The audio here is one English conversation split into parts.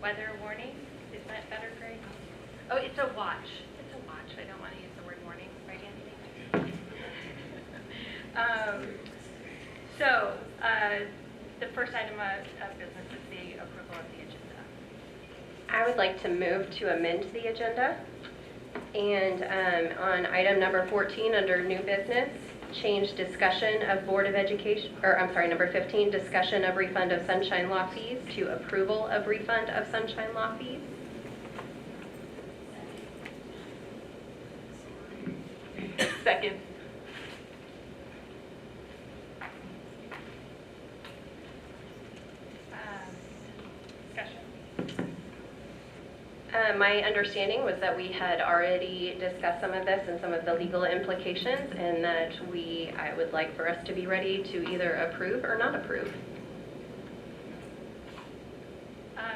weather warning. Is that better, Greg? Oh, it's a watch. It's a watch. I don't want to use the word warning, right, Andy? The first item of business is the approval of the agenda. I would like to move to amend the agenda. And on item number 14 under new business, change discussion of Board of Education, or I'm sorry, number 15, discussion of refund of sunshine law fees to approval of refund of sunshine law fees. Second. Discussion. My understanding was that we had already discussed some of this and some of the legal implications, and that I would like for us to be ready to either approve or not approve.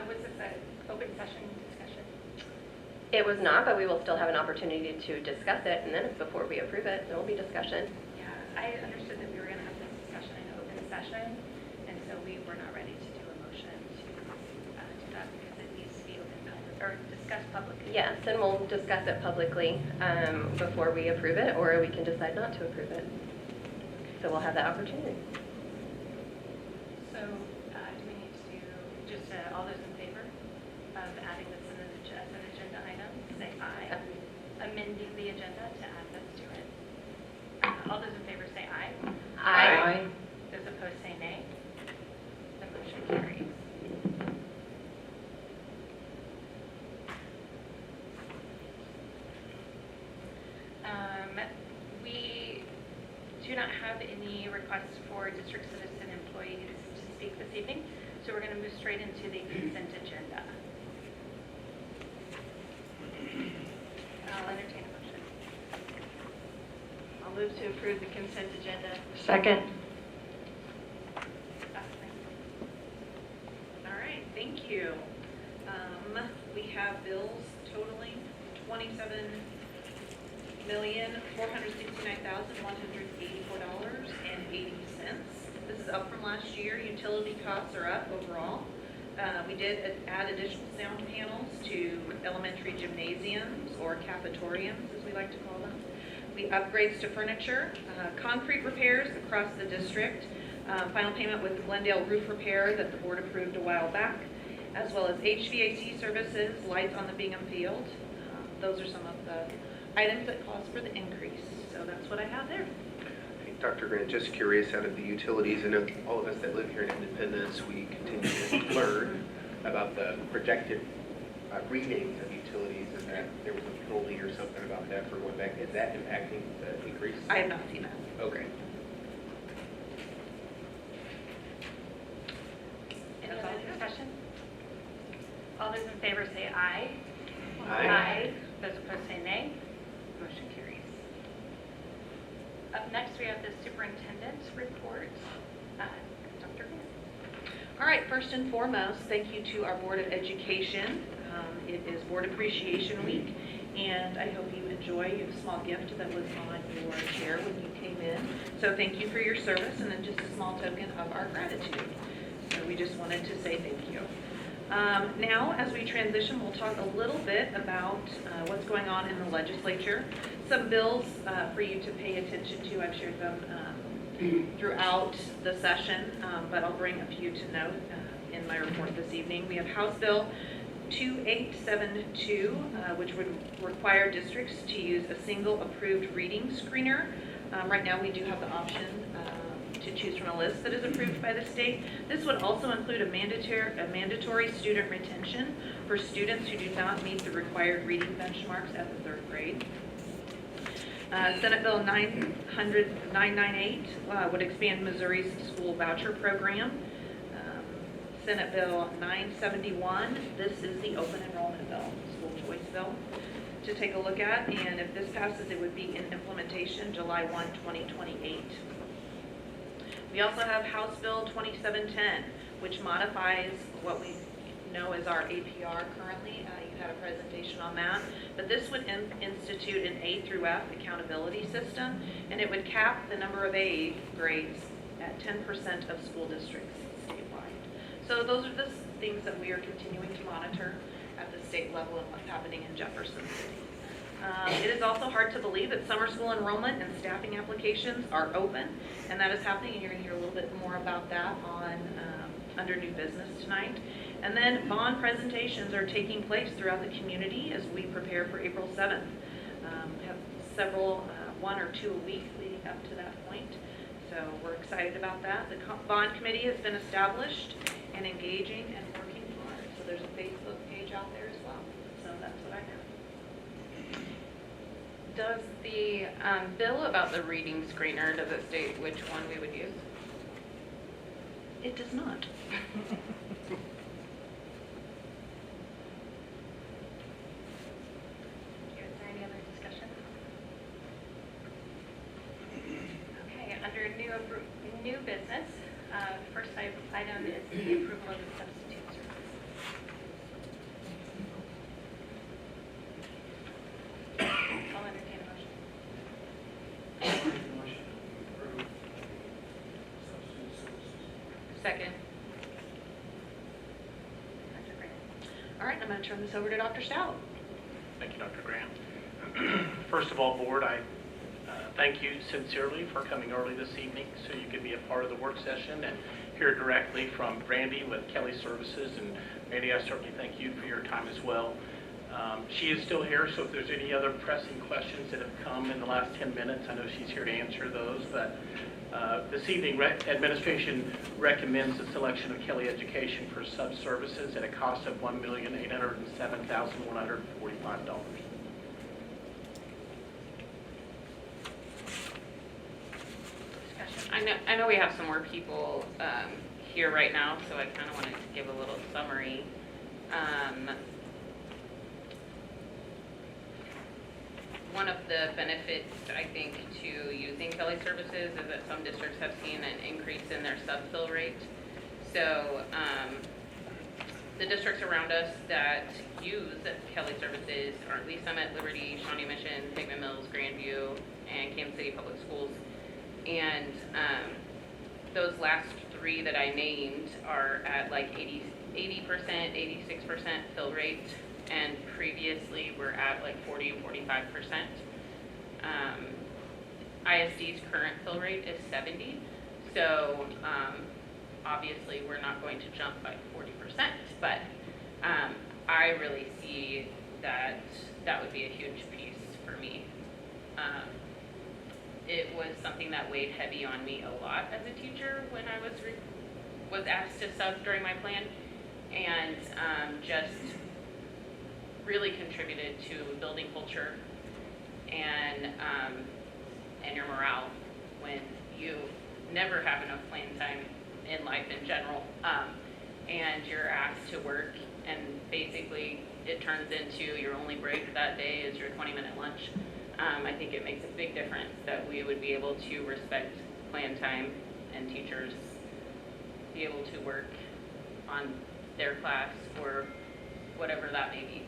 Was this an open session discussion? It was not, but we will still have an opportunity to discuss it, and then before we approve it, there will be discussion. Yeah, I understood that we were going to have this discussion in open session, and so we were not ready to do a motion to do that because it needs to be open or discussed publicly. Yes, and we'll discuss it publicly before we approve it, or we can decide not to approve it. So we'll have that opportunity. So do we need to do just all those in favor of adding this as an agenda item, say aye. Amending the agenda to add this to it. All those in favor say aye. Aye. Those opposed say nay. The motion carries. We do not have any requests for district citizen employees to speak this evening, so we're going to move straight into the consent agenda. I'll entertain a motion. I'll move to approve the consent agenda. Second. All right, thank you. We have bills totaling $27,469,184.80. This is up from last year. Utility costs are up overall. We did add additional sound panels to elementary gymnasiums, or cafetoriums as we like to call them. We upgrades to furniture, concrete repairs across the district, final payment with the Glendale roof repair that the board approved a while back, as well as HVAC services, lights on the Bingham Field. Those are some of the items that caused for the increase. So that's what I have there. Hey, Dr. Grant, just curious, out of the utilities, I know all of us that live here in Independence, we continue to learn about the projected readings of utilities, and that there was a penalty or something about that for going back. Is that impacting the increase? I have not seen that. Okay. Any other discussion? All those in favor say aye. Aye. Those opposed say nay. Motion carries. Up next, we have the superintendent's report. Dr. Grant. All right, first and foremost, thank you to our Board of Education. It is Board Appreciation Week, and I hope you enjoy your small gift that was on your chair when you came in. So thank you for your service, and then just a small token of our gratitude. So we just wanted to say thank you. Now, as we transition, we'll talk a little bit about what's going on in the legislature. Some bills for you to pay attention to. I've shared them throughout the session, but I'll bring a few to note in my report this evening. We have House Bill 2872, which would require districts to use a single approved reading screener. Right now, we do have the option to choose from a list that is approved by the state. This would also include a mandatory student retention for students who do not meet the required reading benchmarks at the 3rd grade. Senate Bill 998 would expand Missouri's school voucher program. Senate Bill 971, this is the open enrollment bill, school choice bill, to take a look at. And if this passes, it would be in implementation July 1, 2028. We also have House Bill 2710, which modifies what we know as our APR currently. You had a presentation on that. But this would institute an A through F accountability system, and it would cap the number of A grades at 10% of school districts statewide. So those are the things that we are continuing to monitor at the state level and what's happening in Jefferson City. It is also hard to believe that summer school enrollment and staffing applications are open, and that is happening, and you're going to hear a little bit more about that on under new business tonight. And then bond presentations are taking place throughout the community as we prepare for April 7th. We have several, 1 or 2 a week leading up to that point, so we're excited about that. The bond committee has been established and engaging and working hard, so there's a Facebook page out there as well, so that's what I have. Does the bill about the reading screener, does it state which one we would use? It does not. Is there any other discussion? Okay, under new business, first item is the approval of the substitute service. I'll entertain a motion. Motion to approve substitute services. Second. Dr. Grant. All right, I'm going to turn this over to Dr. Stout. Thank you, Dr. Graham. First of all, Board, I thank you sincerely for coming early this evening so you could be a part of the work session and hear directly from Brandy with Kelly Services. And Randy, I certainly thank you for your time as well. She is still here, so if there's any other pressing questions that have come in the last 10 minutes, I know she's here to answer those. But this evening, administration recommends the selection of Kelly Education for sub-services at a cost of $1,807,145. Discussion. I know we have some more people here right now, so I kind of want to give a little summary. One of the benefits, I think, to using Kelly Services is that some districts have seen an increase in their sub-fill rate. So the districts around us that use Kelly Services are Lee Summit, Liberty, Shawnee Mission, Hickman Mills, Grandview, and Kansas City Public Schools. And those last 3 that I named are at like 80%, 86% fill rate, and previously we're at like 40 and 45%. ISD's current fill rate is 70, so obviously we're not going to jump by 40%, but I really see that that would be a huge piece for me. It was something that weighed heavy on me a lot as a teacher when I was asked to sub during my plan, and just really contributed to building culture and your morale when you never have enough playing time in life in general, and you're asked to work, and basically it turns into your only break that day is your 20-minute lunch. I think it makes a big difference that we would be able to respect plan time and teachers be able to work on their class or whatever that may be.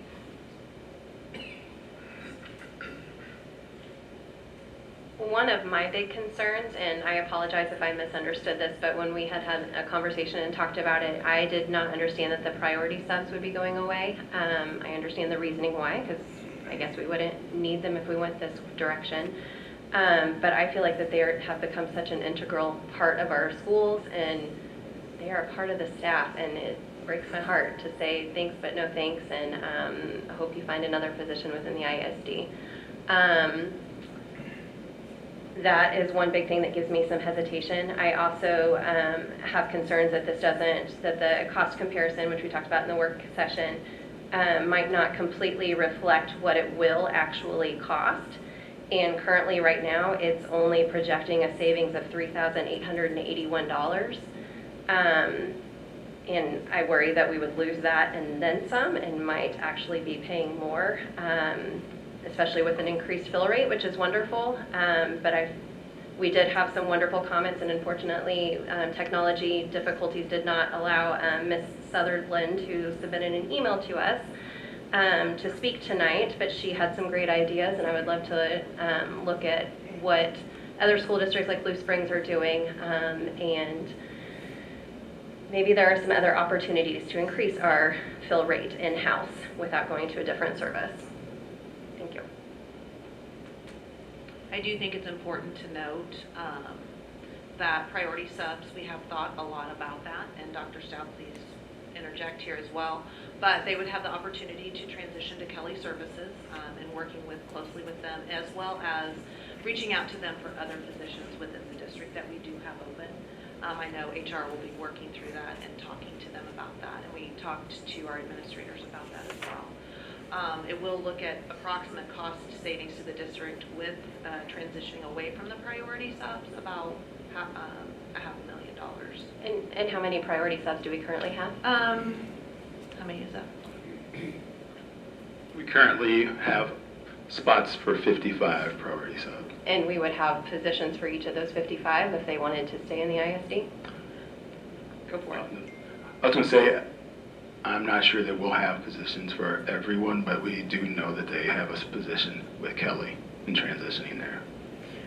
One of my big concerns, and I apologize if I misunderstood this, but when we had a conversation and talked about it, I did not understand that the priority subs would be going away. I understand the reasoning why, because I guess we wouldn't need them if we went this direction. But I feel like that they have become such an integral part of our schools, and they are a part of the staff, and it breaks my heart to say thanks but no thanks, and I hope you find another position within the ISD. That is one big thing that gives me some hesitation. I also have concerns that that the cost comparison, which we talked about in the work session, might not completely reflect what it will actually cost. And currently, right now, it's only projecting a savings of $3,881. And I worry that we would lose that and then some, and might actually be paying more, especially with an increased fill rate, which is wonderful. But we did have some wonderful comments, and unfortunately, technology difficulties did not allow Ms. Sutherland, who submitted an email to us, to speak tonight, but she had some great ideas, and I would love to look at what other school districts like Blue Springs are doing, and maybe there are some other opportunities to increase our fill rate in-house without going to a different service. Thank you. I do think it's important to note that priority subs, we have thought a lot about that, and Dr. Stout, please interject here as well, but they would have the opportunity to transition to Kelly Services and working closely with them, as well as reaching out to them for other positions within the district that we do have open. I know HR will be working through that and talking to them about that, and we talked to our administrators about that as well. It will look at approximate cost savings to the district with transitioning away from the priority subs, about $500,000. And how many priority subs do we currently have? How many is that? We currently have spots for 55 priority subs. And we would have positions for each of those 55 if they wanted to stay in the ISD? Go for it. I was going to say, I'm not sure that we'll have positions for everyone, but we do know that they have a position with Kelly in transitioning there.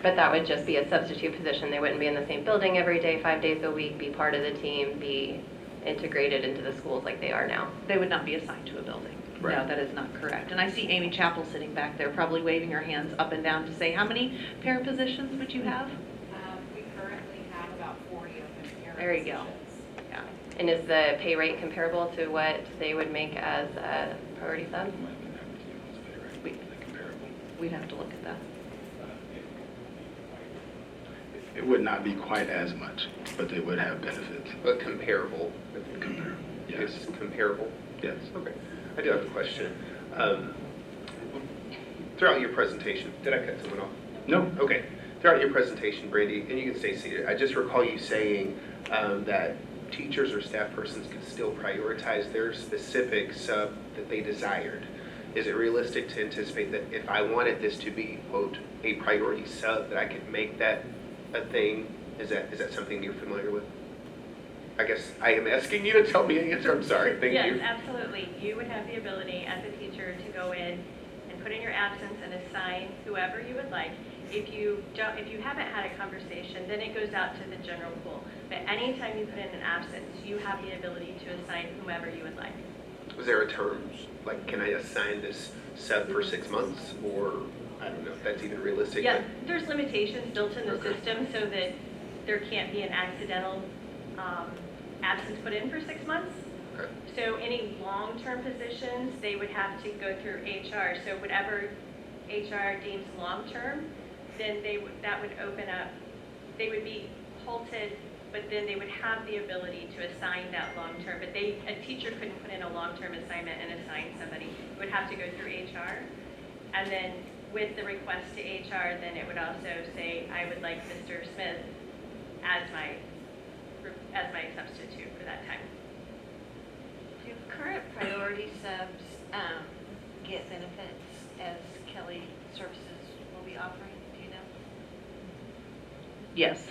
But that would just be a substitute position. They wouldn't be in the same building every day, 5 days a week, be part of the team, be integrated into the schools like they are now. They would not be assigned to a building. Right. No, that is not correct. And I see Amy Chappell sitting back there, probably waving her hands up and down to say, how many para positions would you have? We currently have about 40 open para There you go. positions. Yeah. And is the pay rate comparable to what they would make as a priority sub? We'd have to look at that. It would not be quite as much, but they would have benefits. But comparable. Yes. It's comparable. Yes. Okay. I do have a question. Throughout your presentation, did I cut someone off? No. Okay. Throughout your presentation, Brandy, and you can stay seated, I just recall you saying that teachers or staff persons could still prioritize their specific sub that they desired. Is it realistic to anticipate that if I wanted this to be, quote, a priority sub, that I could make that a thing? Is that something you're familiar with? I guess I am asking you to tell me the answer. I'm sorry. Thank you. Yes, absolutely. You would have the ability as a teacher to go in and put in your absence and assign whoever you would like. If you haven't had a conversation, then it goes out to the general pool. But anytime you put in an absence, you have the ability to assign whomever you would like. Was there a term? Like, can I assign this sub for 6 months? Or, I don't know if that's even realistic. Yeah, there's limitations built in the Okay. system so that there can't be an accidental absence put in for 6 months. But, okay. So any long-term positions, they would have to go through HR. So whatever HR deems long-term, then that would open up, they would be halted, but then they would have the ability to assign that long-term. But a teacher couldn't put in a long-term assignment and assign somebody. It would have to go through HR. And then with the request to HR, then it would also say, I would like Mr. Smith as my substitute for that time. Do current priority subs get benefits as Kelly Services will be offering, do you know? Yes.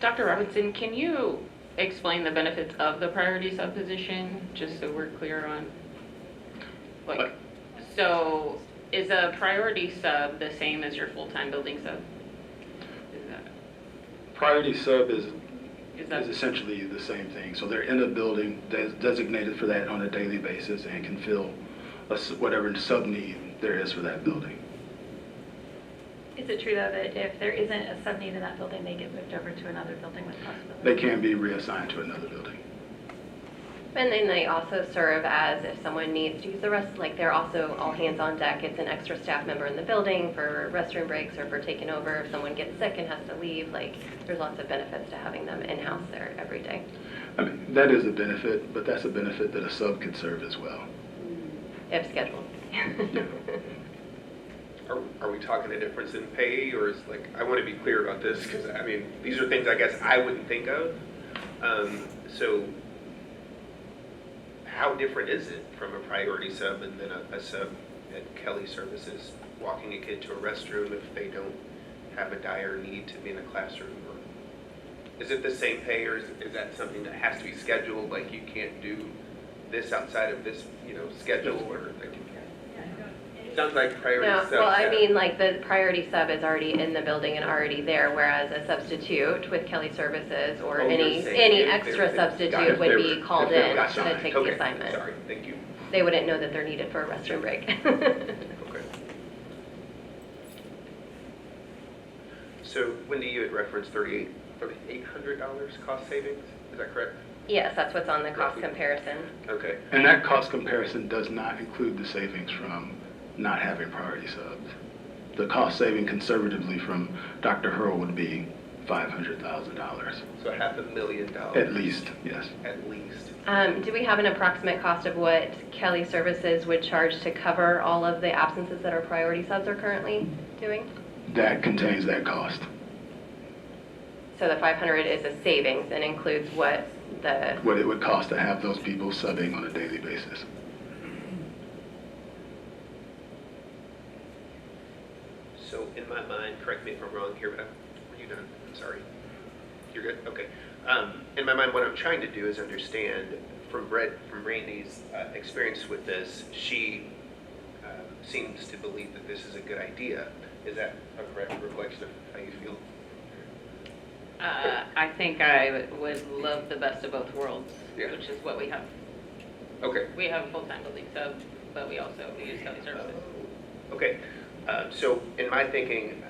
Dr. Robinson, can you explain the benefits of the priority sub position, just so we're clear on? Like, so is a priority sub the same as your full-time building sub? Is that? Priority sub is that- essentially the same thing. So they're in a building designated for that on a daily basis and can fill whatever sub need there is for that building. Is it true, though, that if there isn't a sub-need in that building, they get moved over to another building with possibility? They can be reassigned to another building. And then they also serve as if someone needs to use the rest, like they're also all hands on deck. It's an extra staff member in the building for restroom breaks or for taking over if someone gets sick and has to leave. Like there's lots of benefits to having them in-house there every day. I mean, that is a benefit, but that's a benefit that a sub could serve as well. If scheduled. Are we talking a difference in pay, or is like, I want to be clear about this, because I mean, these are things I guess I wouldn't think of. So how different is it from a priority sub and then a sub at Kelly Services, walking a kid to a restroom if they don't have a dire need to be in a classroom? Or is it the same pay, or is that something that has to be scheduled, like you can't do this outside of this, schedule, or like, is sounds like priority No, subs. well, I have- mean, like, the priority sub is already in the building and already there, whereas a substitute with Kelly Services or Oh, you're any saying if extra they're- got substitute it. would If be they're- called if they're in got to take the Okay, assignment. sorry, thank you. They wouldn't know that they're needed for a restroom break. Okay. So Wendy, you had referenced $3,800 cost savings, is that correct? Yes, that's what's on the cost Roughly. comparison. Okay. And that cost comparison does not include the savings from not having priority subs. The cost saving conservatively from Dr. Hurl would be $500,000, So $500,000. at least, yes. At least. Do we have an approximate cost of what Kelly Services would charge to cover all of the absences that our priority subs are currently doing? That contains that cost. So the 500 is a savings and includes what the, What it would cost to have those people subbing on a daily basis. So in my mind, correct me if I'm wrong here, but are you done? I'm sorry. You're good? Okay. In my mind, what I'm trying to do is understand from Randy's experience with this, she seems to believe that this is a good idea. Is that a correct reflection of how you feel? I think I would love the best of both worlds, Yeah. which is what we have. Okay. We have a full-time building sub, but we also use Kelly Services. Okay. So in my thinking,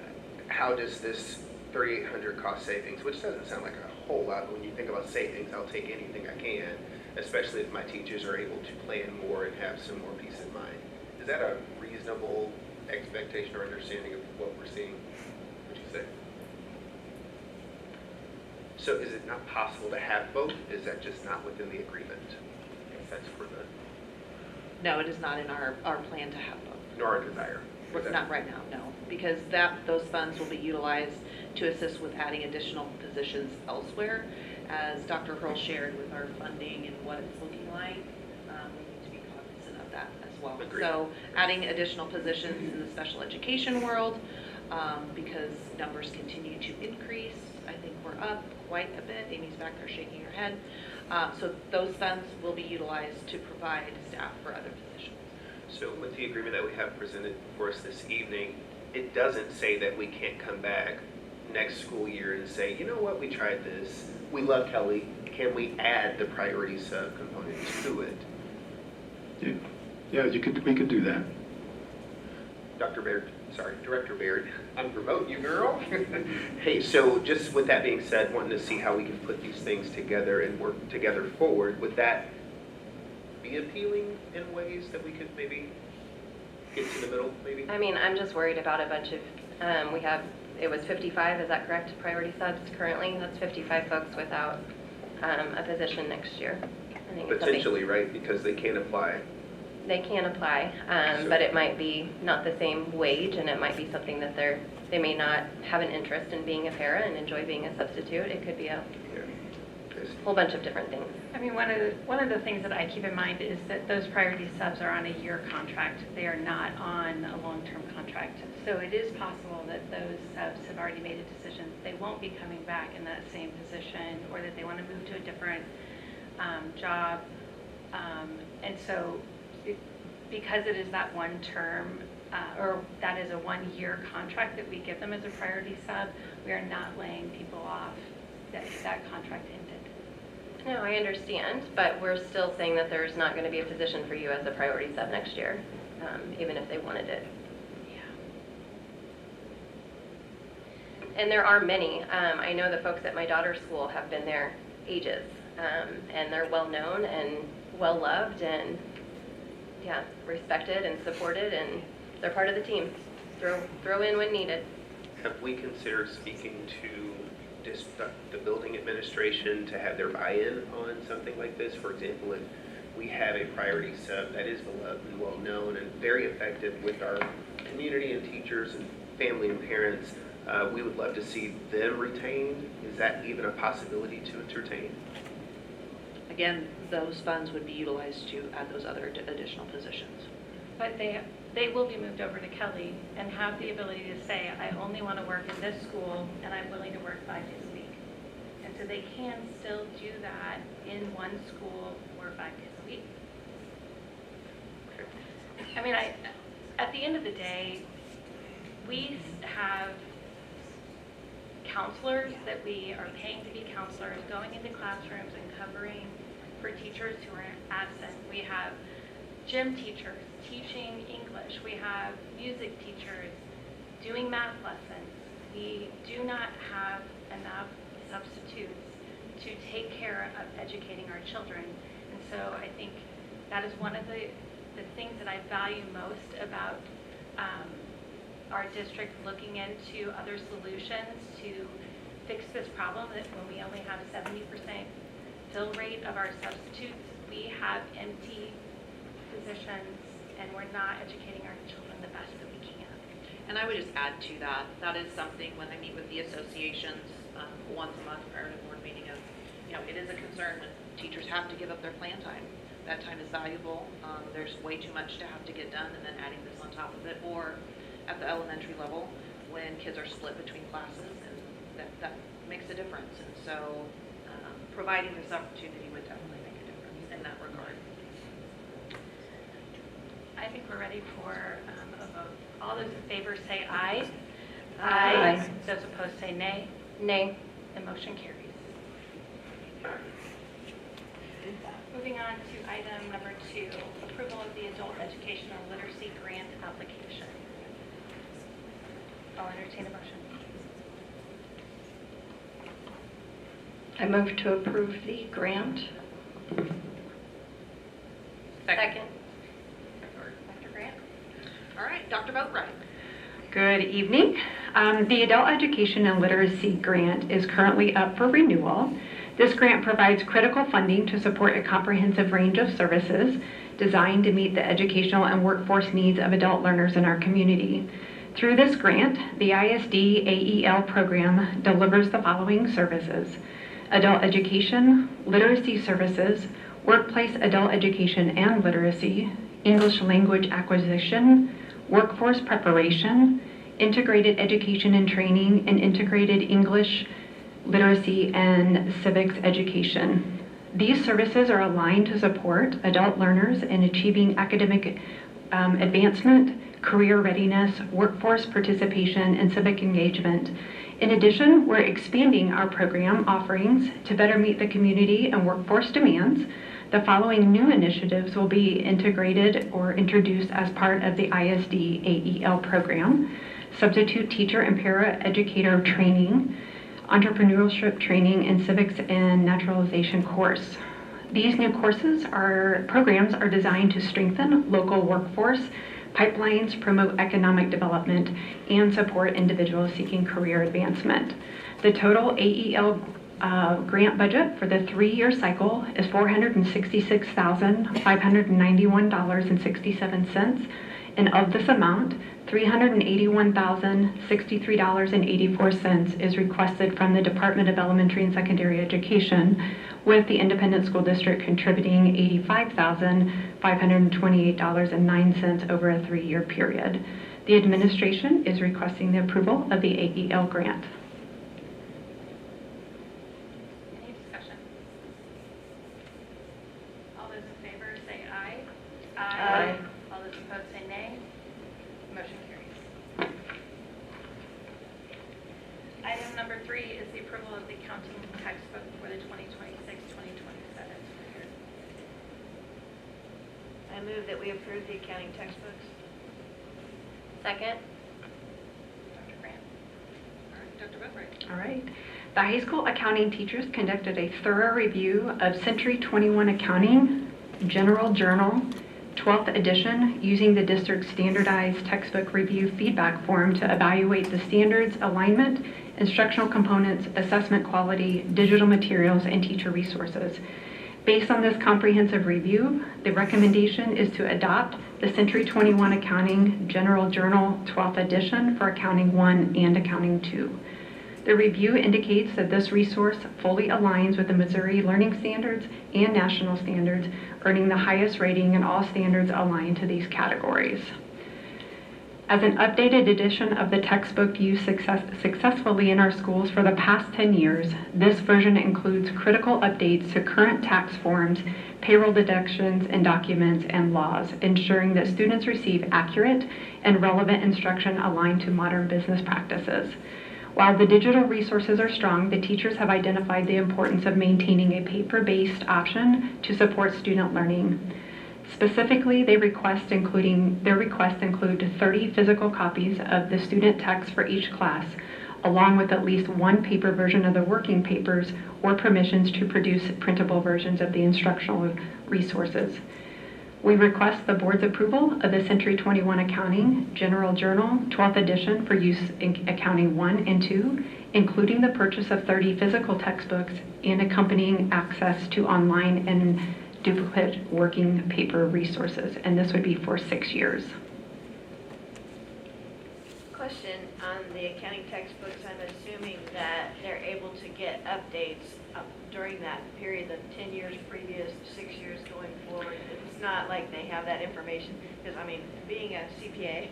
how does this 3,800 cost savings, which doesn't sound like a whole lot, but when you think about savings, I'll take anything I can, especially if my teachers are able to plan more and have some more peace of mind. Is that a reasonable expectation or understanding of what we're seeing? Would you say? So is it not possible to have both? Is that just not within the agreement? I guess that's for the, No, it is not in our plan to have both. nor our desire. Is that- Not right now, no, because those funds will be utilized to assist with adding additional positions elsewhere. As Dr. Hurl shared with our funding and what it's looking like, we need to be cognizant of that as well. Agreed. So adding additional positions in the special education world, because numbers continue to increase. I think we're up quite a bit. Amy's back there shaking her head. So those funds will be utilized to provide staff for other positions. So with the agreement that we have presented for us this evening, it doesn't say that we can't come back next school year and say, you know what, we tried this, we love Kelly, can we add the priority sub component to it? Yeah, we could do that. Director Baird, I'm promoting you, girl. Hey, so just with that being said, wanting to see how we can put these things together and work together forward, would that be appealing in ways that we could maybe get to the middle, maybe? I mean, I'm just worried about a bunch of, it was 55, is that correct, priority subs currently? That's 55 folks without a position next year. I think it's something- Potentially, right, because they can't apply. They can apply, but it might be not the same wage, and it might be something that they may not have an interest in being a para and enjoy being a substitute. It could be a Yeah. whole bunch of different things. I mean, one of the things that I keep in mind is that those priority subs are on a year contract. They are not on a long-term contract. So it is possible that those subs have already made a decision. They won't be coming back in that same position, or that they want to move to a different job. And so because it is that one term, or that is a 1-year contract that we give them as a priority sub, we are not laying people off that contract ended. No, I understand, but we're still saying that there's not going to be a position for you as a priority sub next year, even if they wanted it. And there are many. I know the folks at my daughter's school have been there ages, and they're well-known and well-loved and, yeah, respected and supported, and they're part of the team. Throw in when needed. Have we considered speaking to the building administration to have their buy-in on something like this? For example, if we have a priority sub that is beloved and well-known and very effective with our community and teachers and family and parents, we would love to see them retained. Is that even a possibility to entertain? Again, those funds would be utilized to add those other additional positions. But they will be moved over to Kelly and have the ability to say, I only want to work in this school, and I'm willing to work 5 days a week. And so they can still do that in one school for 5 days a week. Okay. I mean, at the end of the day, we have counselors that we are paying to be counselors going into classrooms and covering for teachers who are absent. We have gym teachers teaching English. We have music teachers doing math lessons. We do not have enough substitutes to take care of educating our children. And so I think that is one of the things that I value most about our district looking into other solutions to fix this problem, that when we only have 70% fill rate of our substitutes, we have empty positions and we're not educating our children the best that we can. And I would just add to that, that is something when I meet with the associations once a month prior to the board meeting, it is a concern when teachers have to give up their plan time. That time is valuable. There's way too much to have to get done, and then adding this on top of it, or at the elementary level when kids are split between classes, and that makes a difference. And so providing this opportunity would definitely make a difference in that regard. I think we're ready for a vote. All those in favor say aye. Aye. Those opposed say nay. Nay. The motion carries. Moving on to item number 2, approval of the adult educational literacy grant application. I'll entertain a motion. I move to approve the grant. Second. Dr. Grant? All right, Dr. Boatright. Good evening. The Adult Education and Literacy Grant is currently up for renewal. This grant provides critical funding to support a comprehensive range of services designed to meet the educational and workforce needs of adult learners in our community. Through this grant, the ISD AEL program delivers the following services: adult education, literacy services, workplace adult education and literacy, English language acquisition, workforce preparation, integrated education and training, and integrated English literacy and civics education. These services are aligned to support adult learners in achieving academic advancement, career readiness, workforce participation, and civic engagement. In addition, we're expanding our program offerings to better meet the community and workforce demands. The following new initiatives will be integrated or introduced as part of the ISD AEL program: substitute teacher and para-educator training, entrepreneurship training, and civics and naturalization course. These new programs are designed to strengthen local workforce pipelines, promote economic development, and support individuals seeking career advancement. The total AEL grant budget for the 3-year cycle is $466,591.67, and of this amount, $381,063.84 is requested from the Department of Elementary and Secondary Education, with the Independent School District contributing $85,528.09 over a 3-year period. The administration is requesting the approval of the AEL grant. Any discussion? All those in favor say aye. Aye. All those opposed say nay. Motion carries. Item number 3 is the approval of the accounting textbook for the 2026-2027 school year. I move that we approve the accounting textbooks. Second. Dr. Grant? All right, Dr. Boatright. All right. The high school accounting teachers conducted a thorough review of Century 21 Accounting, General Journal, 12th edition, using the district's standardized textbook review feedback form to evaluate the standards, alignment, instructional components, assessment quality, digital materials, and teacher resources. Based on this comprehensive review, the recommendation is to adopt the Century 21 Accounting General Journal 12th edition for Accounting 1 and Accounting 2. The review indicates that this resource fully aligns with the Missouri Learning Standards and National Standards, earning the highest rating in all standards aligned to these categories. As an updated edition of the textbook used successfully in our schools for the past 10 years, this version includes critical updates to current tax forms, payroll deductions and documents, and laws, ensuring that students receive accurate and relevant instruction aligned to modern business practices. While the digital resources are strong, the teachers have identified the importance of maintaining a paper-based option to support student learning. Specifically, their requests include 30 physical copies of the student text for each class, along with at least one paper version of the working papers or permissions to produce printable versions of the instructional resources. We request the board's approval of the Century 21 Accounting General Journal 12th edition for use in Accounting 1 and 2, including the purchase of 30 physical textbooks and accompanying access to online and duplicate working paper resources, and this would be for 6 years. Question on the accounting textbooks, I'm assuming that they're able to get updates during that period, the 10 years previous, 6 years going forward. It's not like they have that information, because I mean, being a CPA,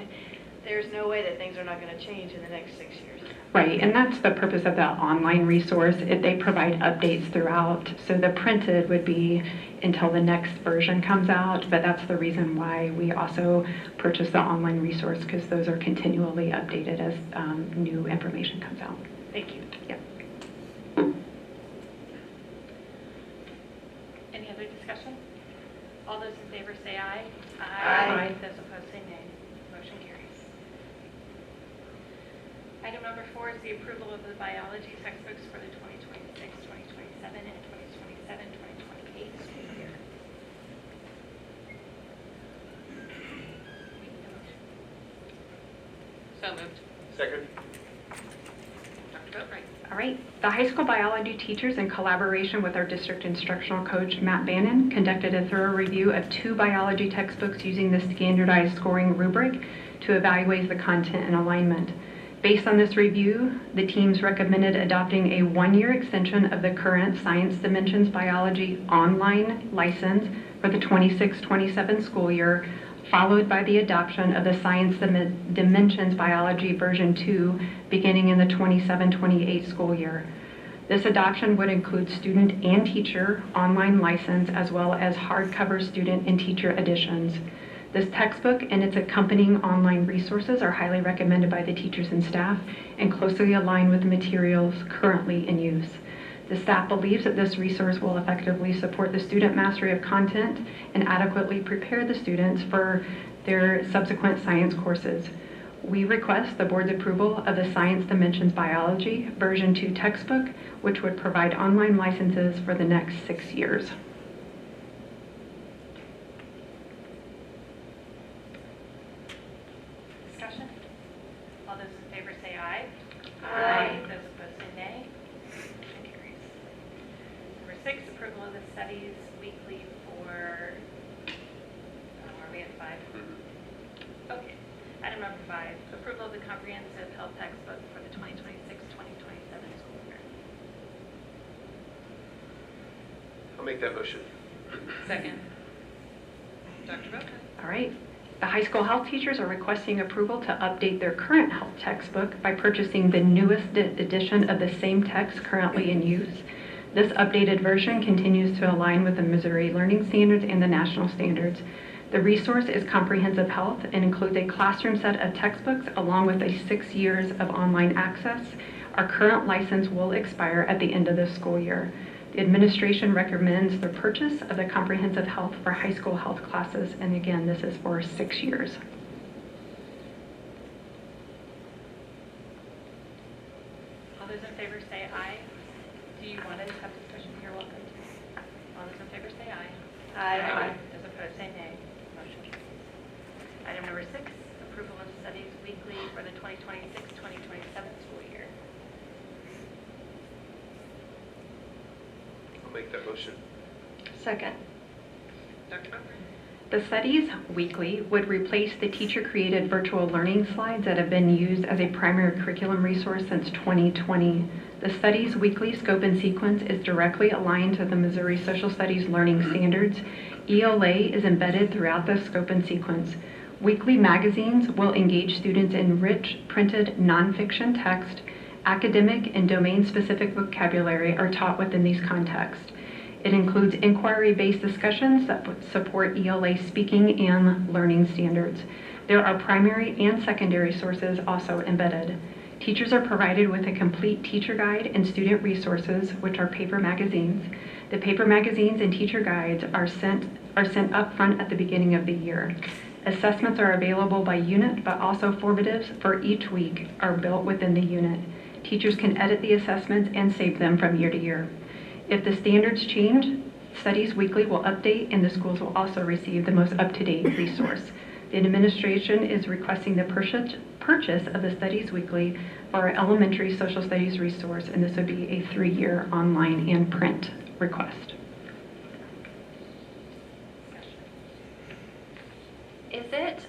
there's no way that things are not going to change in the next 6 years. Right, and that's the purpose of that online resource. They provide updates throughout, so the printed would be until the next version comes out, but that's the reason why we also purchase the online resource, because those are continually updated as new information comes out. Thank you. Yep. Any other discussion? All those in favor say aye. Aye. Those opposed say nay. Motion carries. Item number 4 is the approval of the biology textbooks for the 2026, 2027, and 2027, 2028 school year. We need a motion. So moved. Second. Dr. Boatright. All right. The high school biology teachers, in collaboration with our district instructional coach, Matt Bannon, conducted a thorough review of 2 biology textbooks using the standardized scoring rubric to evaluate the content and alignment. Based on this review, the teams recommended adopting a 1-year extension of the current Science Dimensions Biology online license for the 26-27 school year, followed by the adoption of the Science Dimensions Biology version 2 beginning in the 27-28 school year. This adoption would include student and teacher online license, as well as hardcover student and teacher editions. This textbook and its accompanying online resources are highly recommended by the teachers and staff and closely align with the materials currently in use. The staff believes that this resource will effectively support the student mastery of content and adequately prepare the students for their subsequent science courses. We request the board's approval of the Science Dimensions Biology version 2 textbook, which would provide online licenses for the next 6 years. Discussion? All those in favor say aye. Aye. Those opposed say nay. Motion carries. Number 6, approval of the studies weekly for, are we at 5? Okay. Item number 5, approval of the comprehensive health textbook for the 2026-2027 school year. I'll make that motion. Second. Dr. Boatright. All right. The high school health teachers are requesting approval to update their current health textbook by purchasing the newest edition of the same text currently in use. This updated version continues to align with the Missouri Learning Standards and the national standards. The resource is comprehensive health and includes a classroom set of textbooks along with 6 years of online access. Our current license will expire at the end of this school year. The administration recommends the purchase of the comprehensive health for high school health classes, and again, this is for 6 years. All those in favor say aye. Do you want to have discussion? You're welcome to. All those in favor say aye. Aye. Those opposed say nay. Motion carries. Item number 6, approval of studies weekly for the 2026-2027 school year. I'll make that motion. Second. Dr. Boatright. The studies weekly would replace the teacher-created virtual learning slides that have been used as a primary curriculum resource since 2020. The studies weekly scope and sequence is directly aligned to the Missouri Social Studies Learning Standards. ELA is embedded throughout the scope and sequence. Weekly magazines will engage students in rich, printed, nonfiction text. Academic and domain-specific vocabulary are taught within these contexts. It includes inquiry-based discussions that support ELA speaking and learning standards. There are primary and secondary sources also embedded. Teachers are provided with a complete teacher guide and student resources, which are paper magazines. The paper magazines and teacher guides are sent up front at the beginning of the year. Assessments are available by unit, but also formatives for each week are built within the unit. Teachers can edit the assessments and save them from year to year. If the standards change, Studies Weekly will update, and the schools will also receive the most up-to-date resource. The administration is requesting the purchase of the Studies Weekly for our elementary social studies resource, and this would be a 3-year online and print request. Is it,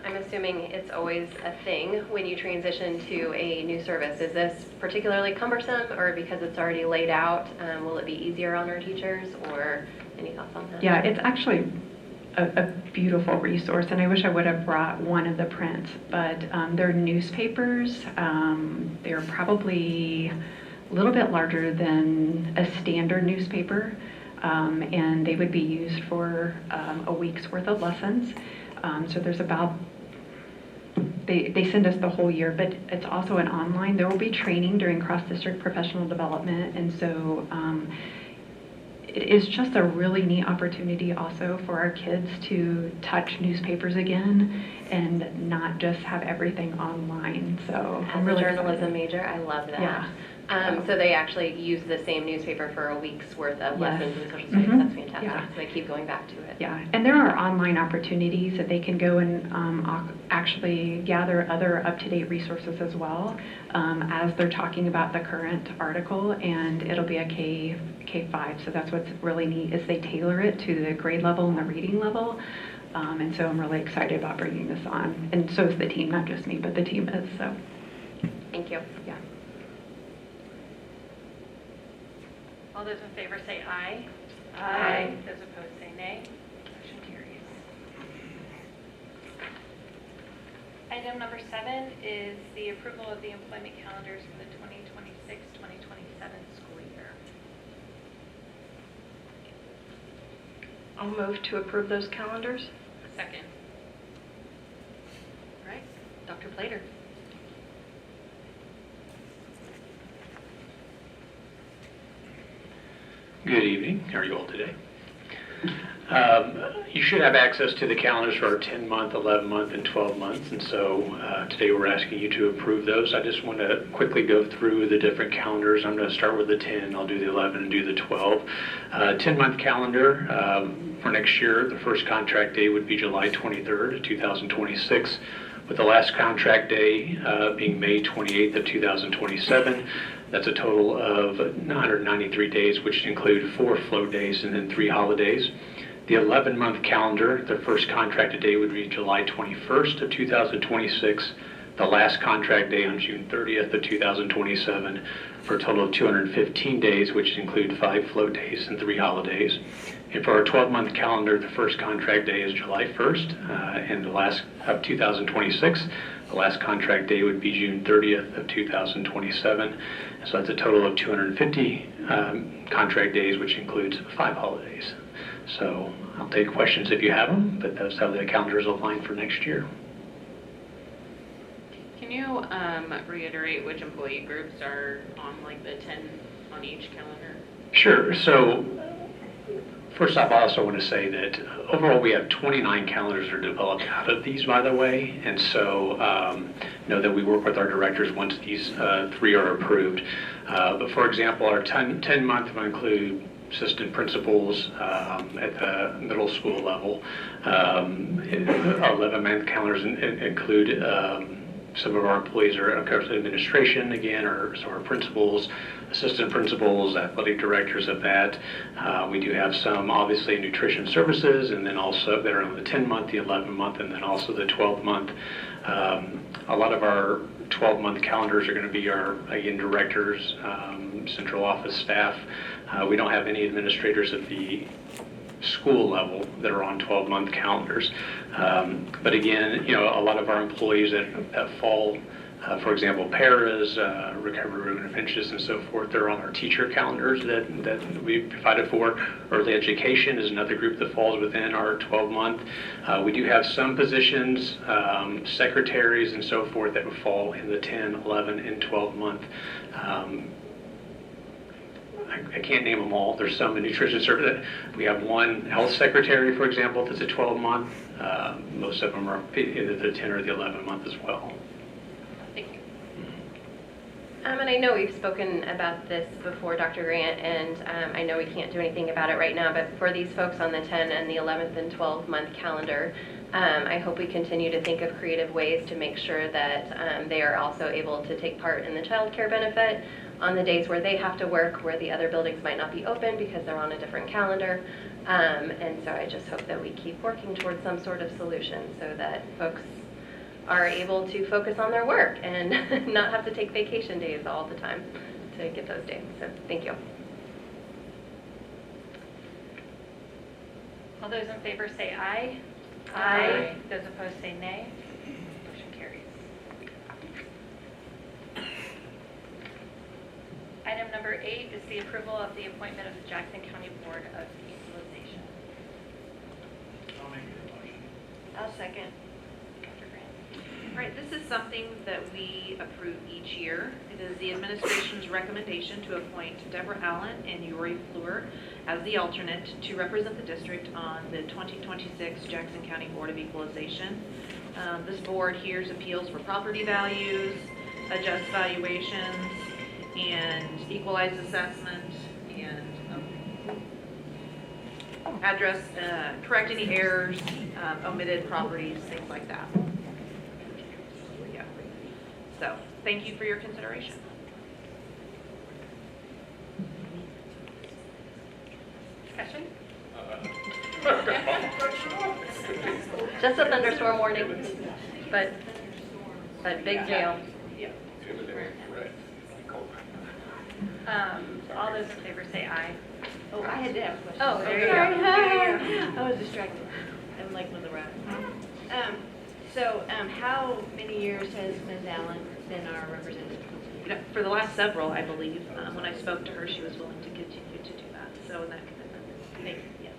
I'm assuming it's always a thing when you transition to a new service. Is this particularly cumbersome, or because it's already laid out, will it be easier on our teachers, or any thoughts on that? Yeah, it's actually a beautiful resource, and I wish I would have brought one of the prints, but they're newspapers. They're probably a little bit larger than a standard newspaper, and they would be used for a week's worth of lessons. So there's about, they send us the whole year, but it's also an online. There will be training during cross-district professional development, and so it is just a really neat opportunity also for our kids to touch newspapers again and not just have everything online. So As I'm a really journalism excited. major, I love that. Yeah. So they actually use the same newspaper for a week's worth of Yes. lessons in social studies. Mhm. That's fantastic. Yeah. So they keep going back to it. Yeah, and there are online opportunities that they can go and actually gather other up-to-date resources as well as they're talking about the current article, and it'll be a K-5. So that's what's really neat is they tailor it to the grade level and the reading level. And so I'm really excited about bringing this on. And so is the team, not just me, but the team is, so, Thank you. yeah. All those in favor say aye. Aye. Those opposed say nay. Motion carries. Item number 7 is the approval of the employment calendars for the 2026-2027 school year. I'll move to approve those calendars. Second. All right, Dr. Plater. Good evening. How are you all today? You should have access to the calendars for our 10-month, 11-month, and 12 months, and so today we're asking you to approve those. I just want to quickly go through the different calendars. I'm going to start with the 10, I'll do the 11, and do the 12. 10-month calendar for next year, the first contract day would be July 23rd, 2026, with the last contract day being May 28th of 2027. That's a total of 993 days, which include 4 float days and then 3 holidays. The 11-month calendar, the first contracted day would be July 21st of 2026, the last contract day on June 30th of 2027, for a total of 215 days, which include 5 float days and 3 holidays. And for our 12-month calendar, the first contract day is July 1st, and the last of 2026. The last contract day would be June 30th of 2027. So that's a total of 250 contract days, which includes 5 holidays. So I'll take questions if you have them, but that's how the calendars align for next year. Can you reiterate which employee groups are on like the 10 on each calendar? Sure. So first off, I also want to say that overall we have 29 calendars that are developed out of these, by the way. And so know that we work with our directors once these 3 are approved. But for example, our 10-month will include assistant principals at the middle school level. Our 11-month calendars include some of our employees are, of course, administration again, or some of our principals, assistant principals, athletic directors of that. We do have some, obviously, nutrition services, and then also that are on the 10-month, the 11-month, and then also the 12-month. A lot of our 12-month calendars are going to be our, again, directors, central office staff. We don't have any administrators at the school level that are on 12-month calendars. But again, a lot of our employees that fall, for example, paras, recovery room interventionists and so forth, they're on our teacher calendars that we provided for. Early education is another group that falls within our 12-month. We do have some positions, secretaries and so forth, that would fall in the 10, 11, and 12-month. I can't name them all. There's some in nutrition service. We have one health secretary, for example, that's a 12-month. Most of them are either the 10 or the 11-month as well. Thank you. And I know we've spoken about this before, Dr. Grant, and I know we can't do anything about it right now, but for these folks on the 10 and the 11th and 12-month calendar, I hope we continue to think of creative ways to make sure that they are also able to take part in the child care benefit on the days where they have to work, where the other buildings might not be open because they're on a different calendar. And so I just hope that we keep working towards some sort of solution so that folks are able to focus on their work and not have to take vacation days all the time to get those days. So thank you. All those in favor say aye. Aye. Those opposed say nay. Motion carries. Item number 8 is the approval of the appointment of the Jackson County Board of Equalization. I'll make the motion. I'll second. Dr. Grant. All right, this is something that we approve each year. It is the administration's recommendation to appoint Deborah Allen and Yuri Fleur as the alternate to represent the district on the 2026 Jackson County Board of Equalization. This board hears appeals for property values, adjusts valuations, and equalize assessment, and correct any errors, omitted properties, things like that. Yeah. So, thank you for your consideration. Discussion? Just a thunderstorm warning, but big jail. All those in favor say aye. Oh, I had to have a question. Oh, there you Sorry. go. There you go. I was distracted. I'm like with the rat. So, how many years has Ms. Allen been our representative? For the last several, I believe, when I spoke to her, she was willing to continue to do that. So, in that commitment, Thank you. yes.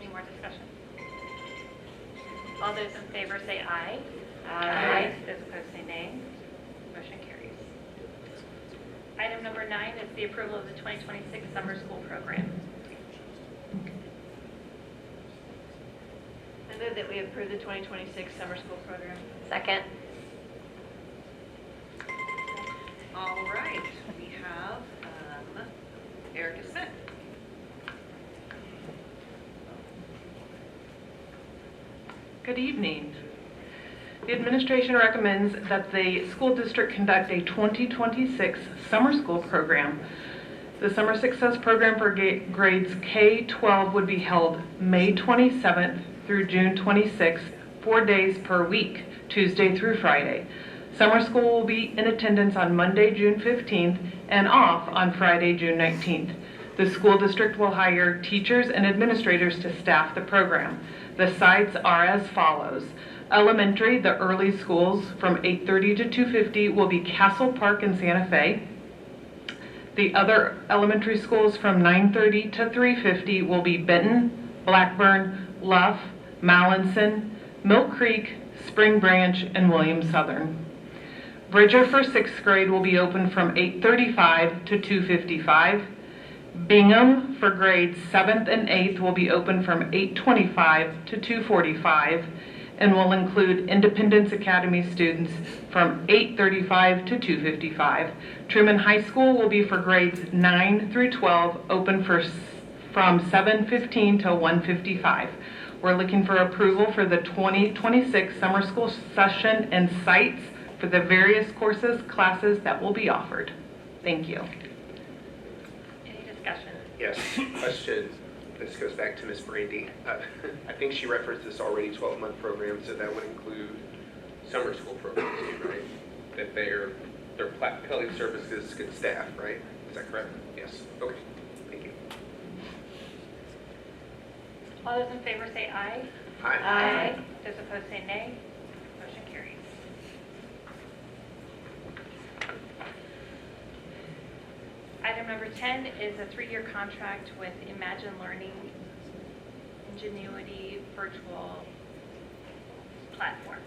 Any more discussion? All those in favor say aye. Aye. Those opposed say nay. Motion carries. Item number 9 is the approval of the 2026 summer school program. I move that we approve the 2026 summer school program. Second. All right, we have Erica Smith. Good evening. The administration recommends that the school district conduct a 2026 summer school program. The Summer Success Program for grades K-12 would be held May 27th through June 26th, 4 days per week, Tuesday through Friday. Summer school will be in attendance on Monday, June 15th, and off on Friday, June 19th. The school district will hire teachers and administrators to staff the program. The sites are as follows. Elementary, the early schools from 8:30 to 2:50 will be Castle Park in Santa Fe. The other elementary schools from 9:30 to 3:50 will be Benton, Blackburn, Luff, Mallinson, Milk Creek, Spring Branch, and Williams Southern. Bridger for 6th grade will be open from 8:35 to 2:55. Bingham for grades 7th and 8th will be open from 8:25 to 2:45 and will include Independence Academy students from 8:35 to 2:55. Truman High School will be for grades 9 through 12, open from 7:15 to 1:55. We're looking for approval for the 2026 summer school session and sites for the various courses, classes that will be offered. Thank you. Any discussion? Yes, question. This goes back to Ms. Brandy. I think she referenced this already 12-month program, so that would include summer school programs too, right? That their pellet services get staff, right? Is that correct? Yes. Okay. Thank you. All those in favor say aye. Aye. Those opposed say nay. Motion carries. Item number 10 is a 3-year contract with Imagine Learning Ingenuity Virtual Platform.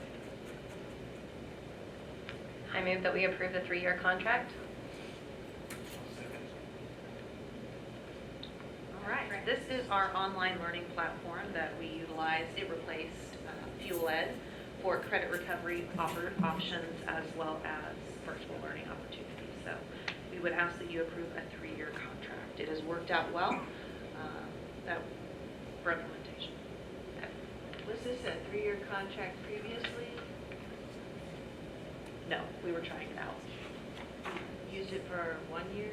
I move that we approve the 3-year contract. All right, this is our online learning platform that we utilize. It replaced Fuel Ed for credit recovery options as well as virtual learning opportunities. So we would ask that you approve a 3-year contract. It has worked out well for implementation. Was this a 3-year contract previously? No, we were trying it out. Used it for 1 year?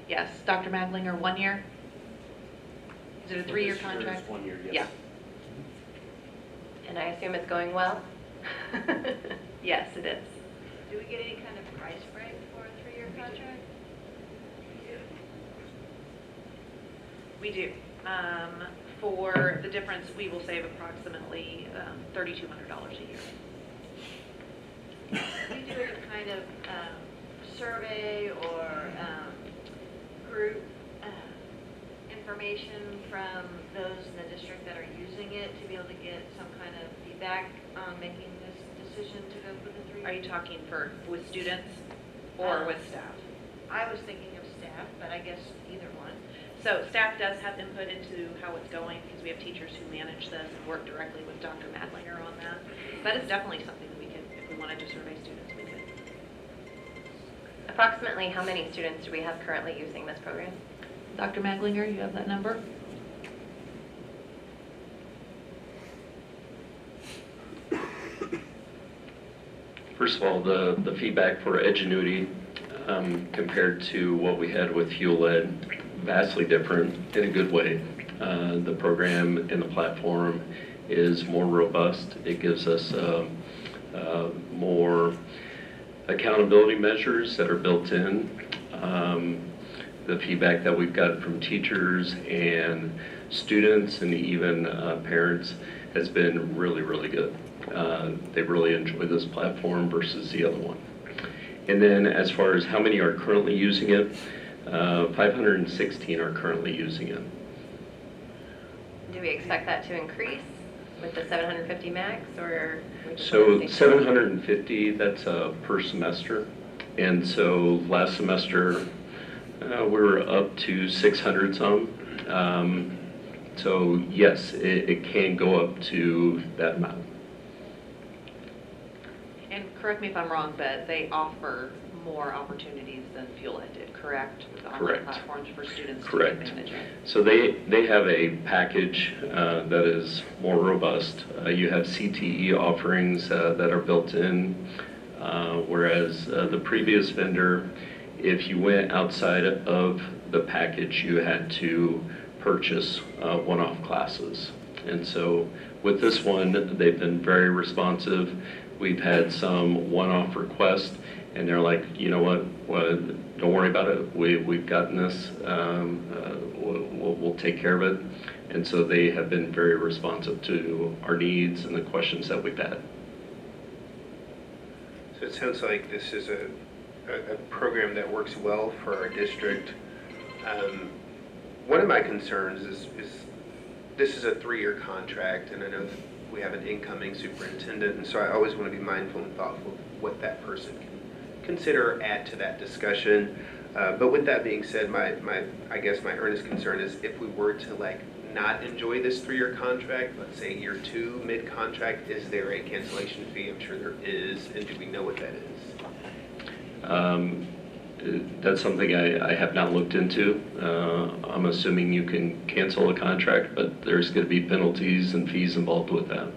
Yes, Dr. Maglinger, 1 year? Is it a 3-year contract? 1 year, yes. Yeah. And I assume it's going well? Yes, it is. Do we get any kind of price break for a 3-year contract? We do. For the difference, we will save approximately $3,200 a year. Do we do any kind of survey or group information from those in the district that are using it to be able to get some kind of feedback on making this decision to go for the 3-year? Are you talking with students or with staff? I was thinking of staff, but I guess either one. So staff does have input into how it's going because we have teachers who manage this and work directly with Dr. Madlinger on that. But it's definitely something that we can, if we wanted to survey students, we could. Approximately how many students do we have currently using this program? Dr. Maglinger, you have that number? First of all, the feedback for Edgenuity compared to what we had with Fuel Ed, vastly different in a good way. The program and the platform is more robust. It gives us more accountability measures that are built in. The feedback that we've got from teachers and students and even parents has been really, really good. They really enjoy this platform versus the other one. And then as far as how many are currently using it, 516 are currently using it. Do we expect that to increase with the 750 max, or? we just So wanna stay- 750, that's per semester. And so last semester, we were up to 600 some. So yes, it can go up to that amount. And correct me if I'm wrong, but they offer more opportunities than Fuel Ed did, correct? With the online Correct. platforms for students to Correct. take advantage of. So they have a package that is more robust. You have CTE offerings that are built in, whereas the previous vendor, if you went outside of the package, you had to purchase one-off classes. And so with this one, they've been very responsive. We've had some one-off requests, and they're like, you know what, well, don't worry about it. We've gotten this. We'll take care of it. And so they have been very responsive to our needs and the questions that we've had. So it sounds like this is a program that works well for our district. One of my concerns is this is a 3-year contract, and I know that we have an incoming superintendent, and so I always want to be mindful and thoughtful of what that person can consider or add to that discussion. But with that being said, I guess my earnest concern is if we were to not enjoy this 3-year contract, let's say year 2, mid-contract, is there a cancellation fee? I'm sure there is, and do we know what that is? That's something I have not looked into. I'm assuming you can cancel a contract, but there's going to be penalties and fees involved with that.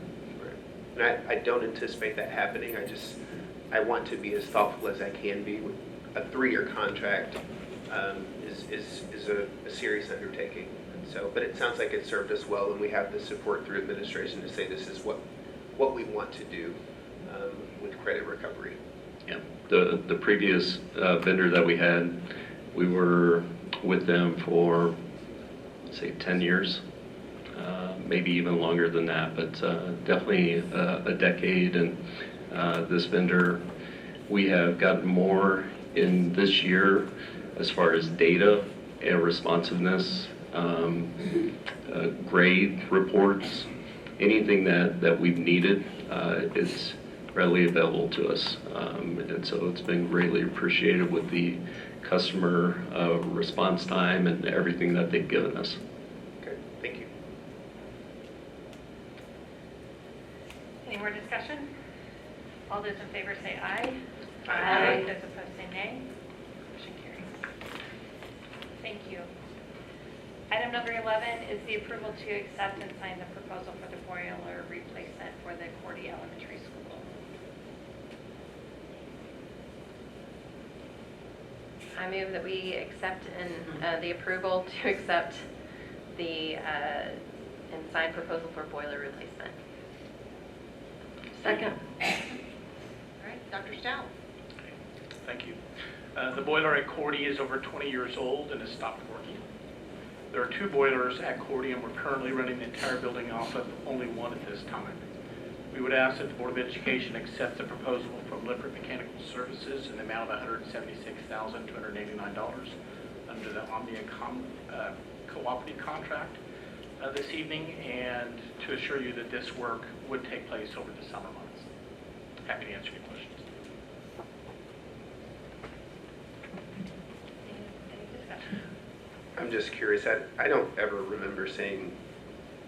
And I don't anticipate that happening. I want to be as thoughtful as I can be. A 3-year contract is a serious undertaking. And so, but it sounds like it served us well, and we have the support through administration to say this is what we want to do with credit recovery. Yeah, the previous vendor that we had, we were with them for, say, 10 years. maybe even longer than that, but definitely a decade. And this vendor, we have gotten more in this year as far as data and responsiveness, grade reports, anything that we've needed is readily available to us. And so it's been greatly appreciated with the customer response time and everything that they've given us. Okay, thank you. Any more discussion? All those in favor say aye. Aye. Those opposed say nay. Motion carries. Thank you. Item number 11 is the approval to accept and sign the proposal for the boiler replacement for the Cordy Elementary School. I move that we accept and the approval to accept the and sign proposal for boiler replacement. Second. All right, Dr. Stout. Thank you. The boiler at Cordy is over 20 years old and has stopped working. There are 2 boilers at Cordy, and we're currently running the entire building off of only one at this time. We would ask that the Board of Education accept the proposal from Lippert Mechanical Services in the amount of $176,289 under the Omnia cooperative contract this evening, and to assure you that this work would take place over the summer months. Happy to answer your questions. Any discussion? I'm just curious, I don't ever remember saying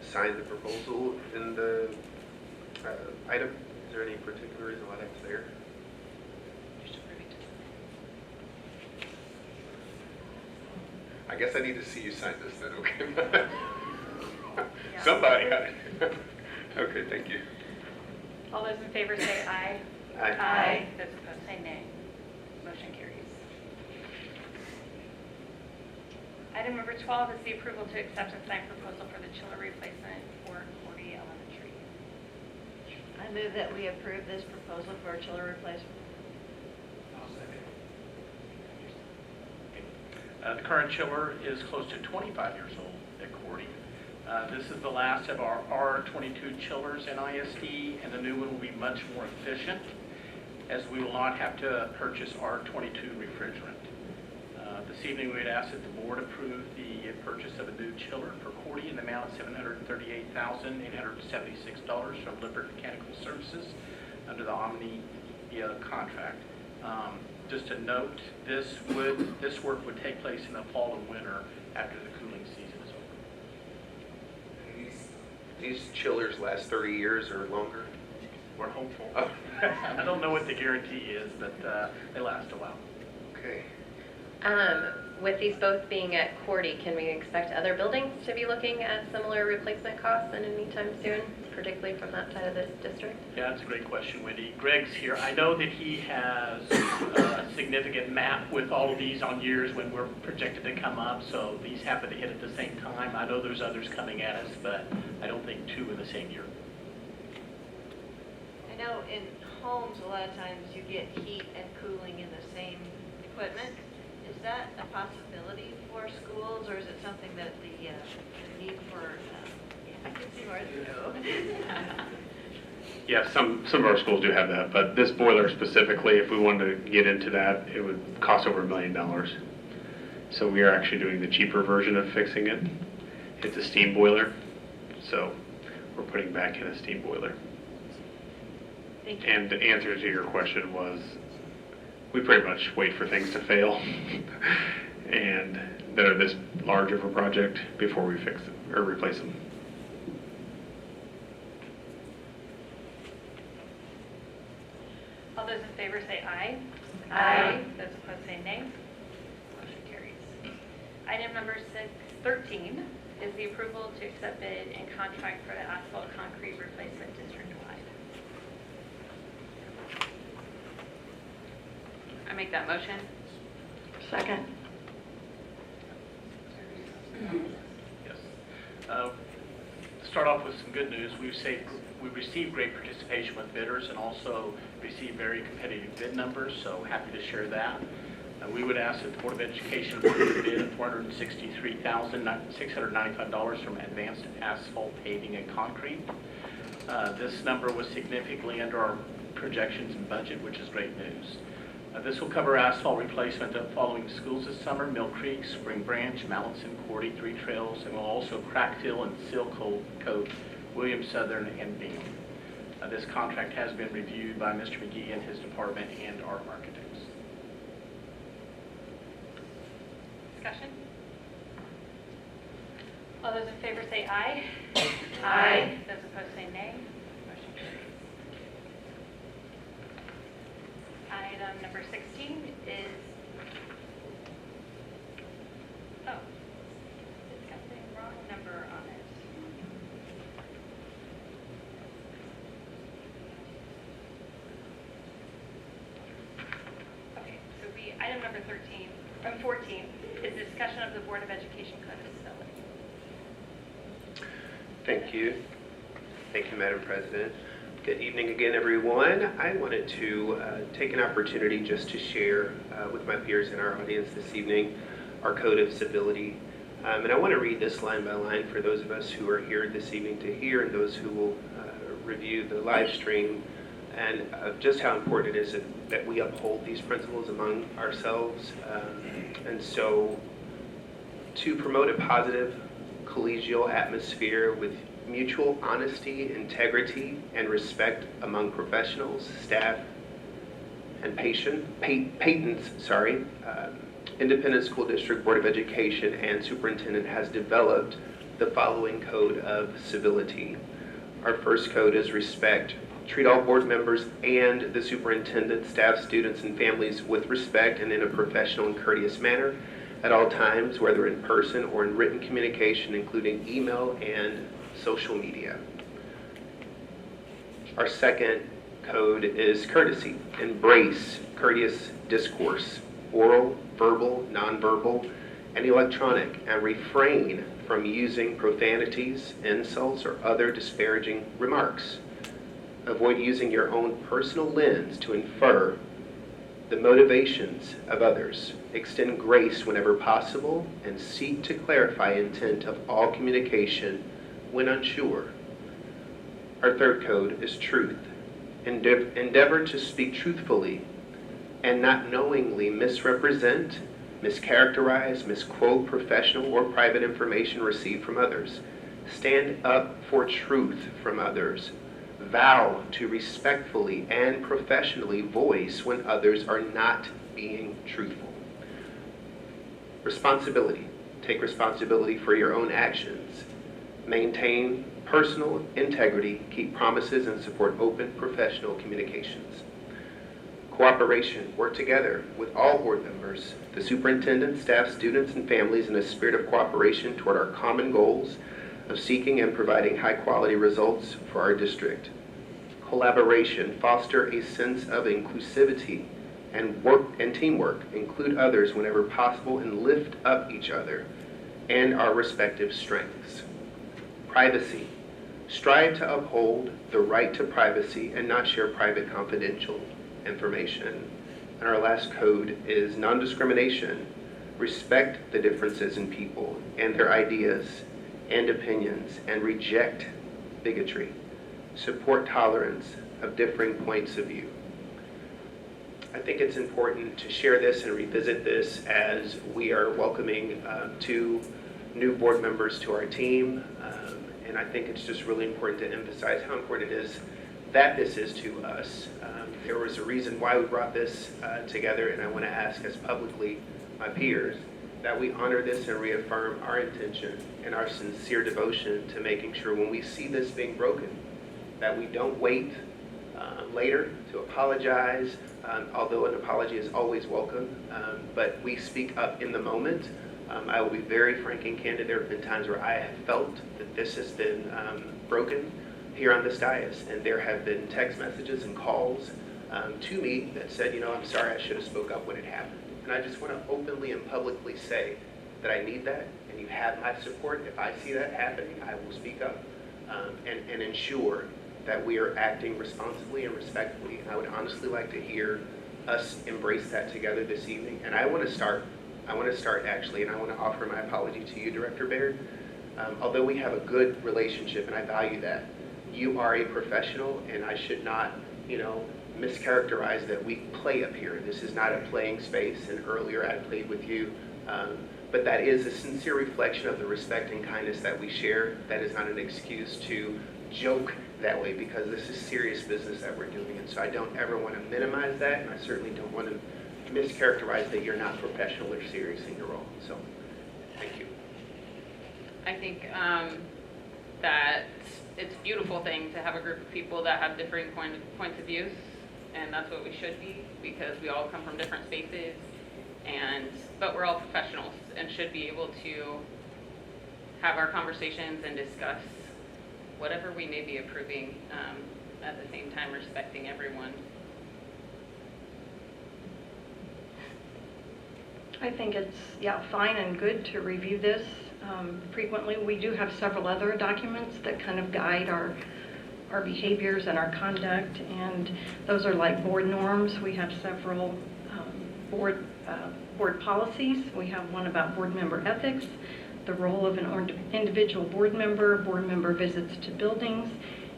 sign the proposal in the item. Is there any particular reason why that's there? I guess I need to see you sign this then, okay? Somebody got it. Okay, thank you. All those in favor say aye. Aye. Those opposed say nay. Motion carries. Item number 12 is the approval to accept and sign proposal for the chiller replacement for Cordy Elementary. I move that we approve this proposal for a chiller replacement. The current chiller is close to 25 years old at Cordy. This is the last of our R22 chillers in ISD, and the new one will be much more efficient, as we will not have to purchase R22 refrigerant. This evening, we'd ask that the board approve the purchase of a new chiller for Cordy in the amount of $738,876 from Lippert Mechanical Services under the Omni contract. Just a note, this work would take place in the fall and winter after the cooling season is over. These chillers last 30 years or longer? We're hopeful. Oh. I don't know what the guarantee is, but they last a while. Okay. With these both being at Cordy, can we expect other buildings to be looking at similar replacement costs in any time soon, particularly from that side of this district? Yeah, that's a great question, Wendy. Greg's here. I know that he has a significant map with all of these on years when we're projected to come up, so these happen to hit at the same time. I know there's others coming at us, but I don't think 2 in the same year. I know in homes, a lot of times you get heat and cooling in the same equipment. Is that a possibility for schools, or is it something that the need for, I can see Martha. Yeah, some of our schools do have that, but this boiler specifically, if we wanted to get into that, it would cost over $1 million. So we are actually doing the cheaper version of fixing it. It's a steam boiler, so we're putting back in a steam boiler. Thank you. And the answer to your question was, we pretty much wait for things to fail and that are this large of a project before we fix them or replace them. All those in favor say aye. Aye. Those opposed say nay. Motion carries. Item number 13 is the approval to accept bid and contract for the asphalt concrete replacement district-wide. I make that motion. Second. Yes. Start off with some good news. We received great participation with bidders and also received very competitive bid numbers, so happy to share that. We would ask that the Board of Education approve the bid of $463,695 from Advanced Asphalt Paving and Concrete. This number was significantly under our projections and budget, which is great news. This will cover asphalt replacement of following schools this summer: Mill Creek, Spring Branch, Mallinson, Cordy, 3 Trails, and will also crack fill and seal coat Williams Southern and Bingham. This contract has been reviewed by Mr. McGee and his department and our architects. Discussion? All those in favor say aye. Aye. Those opposed say nay. Motion carries. Item number 16 is, oh, it's got the wrong number on it. Okay, so item number 14 is discussion of the Board of Education Code of Civility. Thank you. Thank you, Madam President. Good evening again, everyone. I wanted to take an opportunity just to share with my peers in our audience this evening our Code of Civility. And I want to read this line by line for those of us who are here this evening to hear and those who will review the live stream, and just how important it is that we uphold these principles among ourselves. And so to promote a positive collegial atmosphere with mutual honesty, integrity, and respect among professionals, staff, and patents, Independent School District Board of Education and Superintendent has developed the following Code of Civility. Our first code is respect. Treat all board members and the superintendent, staff, students, and families with respect and in a professional and courteous manner at all times, whether in person or in written communication, including email and social media. Our second code is courtesy. Embrace courteous discourse, oral, verbal, nonverbal, and electronic, and refrain from using profanities, insults, or other disparaging remarks. Avoid using your own personal lens to infer the motivations of others. Extend grace whenever possible, and seek to clarify intent of all communication when unsure. Our third code is truth. Endeavor to speak truthfully and not knowingly misrepresent, mischaracterize, misquote professional or private information received from others. Stand up for truth from others. Vow to respectfully and professionally voice when others are not being truthful. Responsibility. Take responsibility for your own actions. Maintain personal integrity, keep promises, and support open professional communications. Cooperation. Work together with all board members, the superintendent, staff, students, and families in a spirit of cooperation toward our common goals of seeking and providing high-quality results for our district. Collaboration. Foster a sense of inclusivity and teamwork. Include others whenever possible and lift up each other and our respective strengths. Privacy. Strive to uphold the right to privacy and not share private confidential information. And our last code is non-discrimination. Respect the differences in people and their ideas and opinions, and reject bigotry. Support tolerance of differing points of view. I think it's important to share this and revisit this as we are welcoming 2 new board members to our team. And I think it's just really important to emphasize how important it is that this is to us. There was a reason why we brought this together, and I want to ask as publicly my peers that we honor this and reaffirm our intention and our sincere devotion to making sure when we see this being broken, that we don't wait later to apologize, although an apology is always welcome, but we speak up in the moment. I will be very frank and candid. There have been times where I have felt that this has been broken here on this dais, and there have been text messages and calls to me that said, I'm sorry, I should have spoke up when it happened. And I just want to openly and publicly say that I need that, and you have my support. If I see that happening, I will speak up and ensure that we are acting responsibly and respectfully. And I would honestly like to hear us embrace that together this evening. And I want to start actually, and I want to offer my apology to you, Director Baird. Although we have a good relationship, and I value that, you are a professional, and I should not, mischaracterize that we play up here. This is not a playing space, and earlier I played with you. But that is a sincere reflection of the respect and kindness that we share. That is not an excuse to joke that way, because this is serious business that we're doing. And so I don't ever want to minimize that, and I certainly don't want to mischaracterize that you're not professional or serious in your role. So, thank you. I think that it's a beautiful thing to have a group of people that have differing points of views, and that's what we should be, because we all come from different spaces, but we're all professionals and should be able to have our conversations and discuss whatever we may be approving, at the same time respecting everyone. I think it's, fine and good to review this frequently. We do have several other documents that kind of guide our behaviors and our conduct, and those are like board norms. We have several board policies. We have one about board member ethics, the role of an individual board member visits to buildings,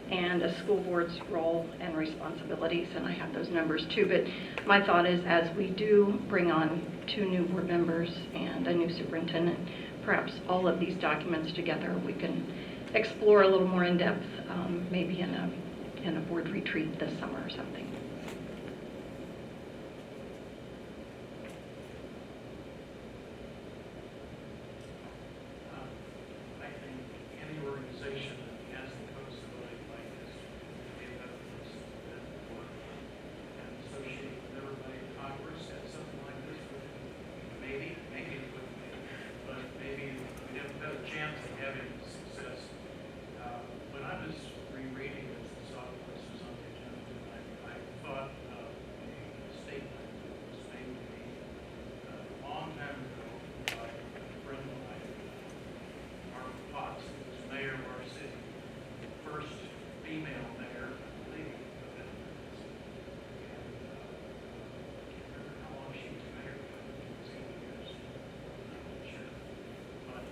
and a school board's role and responsibilities, and I have those numbers too. But my thought is, as we do bring on 2 new board members and a new superintendent, perhaps all of these documents together we can explore a little more in depth, maybe in a board retreat this summer or something. I think any organization that has the possibility like this to be a better place to work and associate with everybody in Congress at something like this would maybe it wouldn't be, but maybe we'd have a better chance of having success. When I was rereading this and saw this was on the agenda, I thought of a statement that was made to me a long time ago by a friend of mine, Mark Potts, who was mayor of our city, the first female mayor, I believe, of Independence. And I can't remember how long she was mayor, but it was 8 years, I'm not sure. But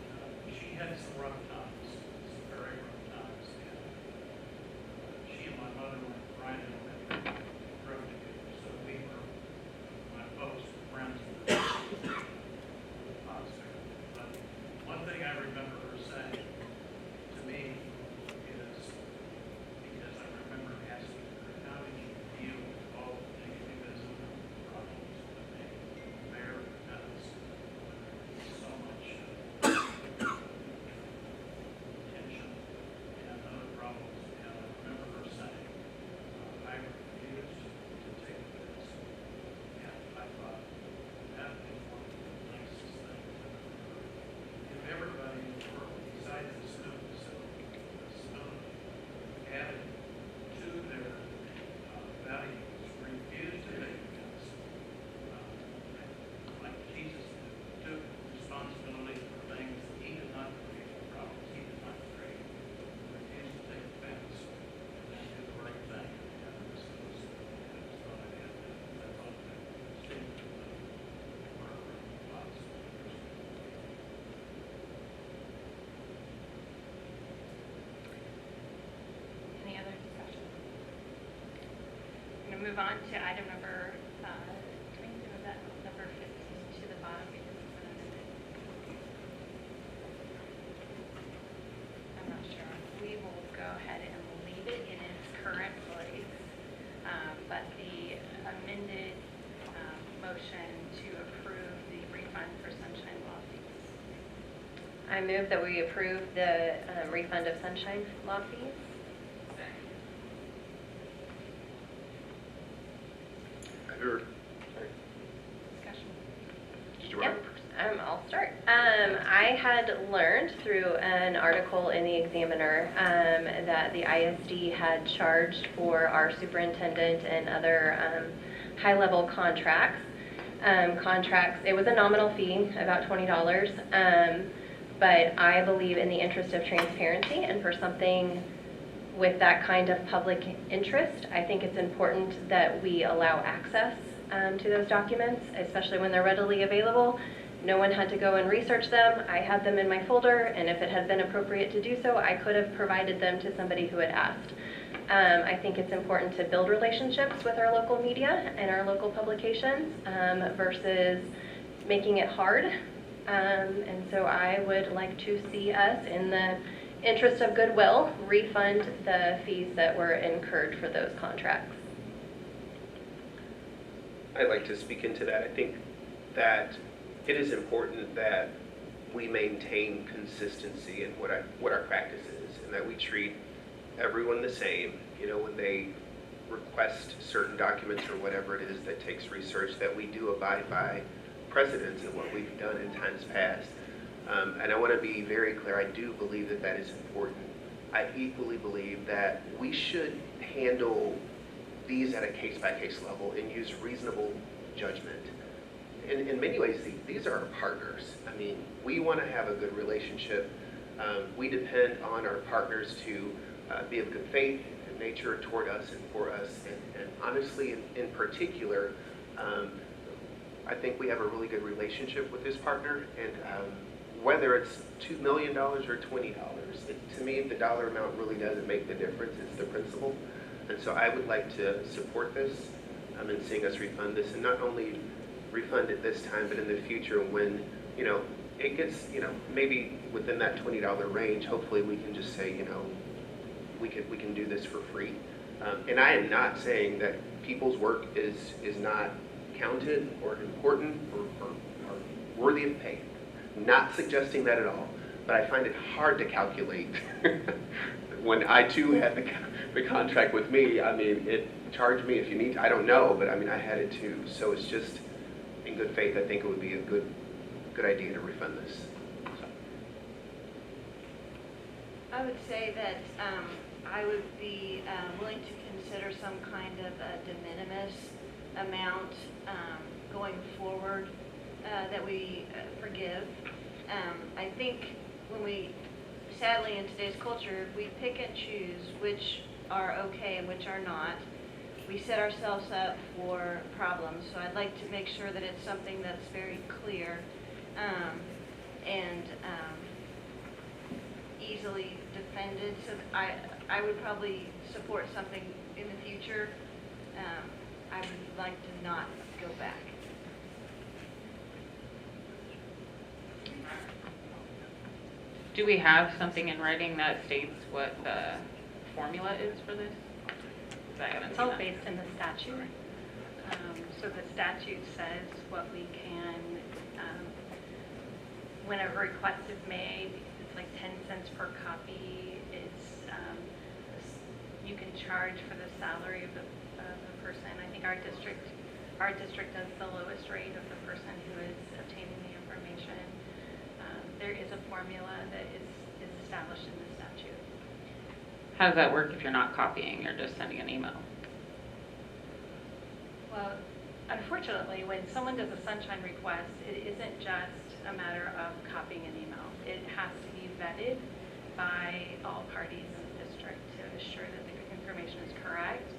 she had some rough times, some very rough times. And she and my mother went riding on that road together, so we were, my folks were friends with the Potts family. But one thing I remember her saying to me is, because I remember asking her, how did you deal with all the negativism and problems with the mayor of Independence? So much tension and other problems. And I remember her saying, I refused to take this. And I thought, that is one of the nicest things I've ever heard. If everybody in the world, besides the students, added to their values, refused to take offense, like Jesus took responsibility for things that he did not create, problems he did not create, refused to take offense, and then do the right thing. And this was what I had. I thought that statement of Margaret Potts. Any other discussion? I'm going to move on to item number, can we move that number 15 to the bottom because it's an amendment? I'm not sure. We will go ahead and leave it in its current place, but the amended motion to approve the refund for sunshine law fees. I move that we approve the refund of sunshine law fees. I heard. Discussion. Did you want Yep. I'll start. I had learned through an article in the Examiner that the ISD had charged for our superintendent and other high-level contracts. It was a nominal fee, about $20, but I believe in the interest of transparency and for something with that kind of public interest, I think it's important that we allow access to those documents, especially when they're readily available. No one had to go and research them. I had them in my folder, and if it had been appropriate to do so, I could have provided them to somebody who had asked. I think it's important to build relationships with our local media and our local publications versus making it hard. And so I would like to see us, in the interest of goodwill, refund the fees that were incurred for those contracts. I'd like to speak into that. I think that it is important that we maintain consistency in what our practice is, and that we treat everyone the same. You know, when they request certain documents or whatever it is that takes research, that we do abide by precedents and what we've done in times past. And I want to be very clear, I do believe that that is important. I equally believe that we should handle these at a case-by-case level and use reasonable judgment. In many ways, these are our partners. I mean, we want to have a good relationship. We depend on our partners to be of good faith and nature toward us and for us. And honestly, in particular, I think we have a really good relationship with this partner. And whether it's $2 million or $20, to me, the dollar amount really doesn't make the difference. It's the principle. And so I would like to support this in seeing us refund this, and not only refund it this time, but in the future when, you know, it gets, you know, maybe within that $20 range, hopefully we can just say, you know, we can do this for free. And I am not saying that people's work is not counted or important or worthy of pay. Not suggesting that at all, but I find it hard to calculate. When I too had the contract with me, I mean, it charged me if you need to, I don't know, but I mean, I had it too. So it's just, in good faith, I think it would be a good idea to refund this. I would say that I would be willing to consider some kind of a de minimis amount going forward that we forgive. I think when we, sadly in today's culture, we pick and choose which are okay and which are not, we set ourselves up for problems. So I'd like to make sure that it's something that's very clear and easily defended. So I would probably support something in the future. I would like to not go back. Do we have something in writing that states what the formula is for this? 'Cause I haven't It's seen all that. based in the statute. So the statute says what we can, when a request is made, it's like 10 cents per copy. It's, you can charge for the salary of the person. I think our district does the lowest rate of the person who is obtaining the information. There is a formula that is established in the statute. How does that work if you're not copying, you're just sending an email? Well, unfortunately, when someone does a sunshine request, it isn't just a matter of copying an email. It has to be vetted by all parties in the district to assure that the information is correct.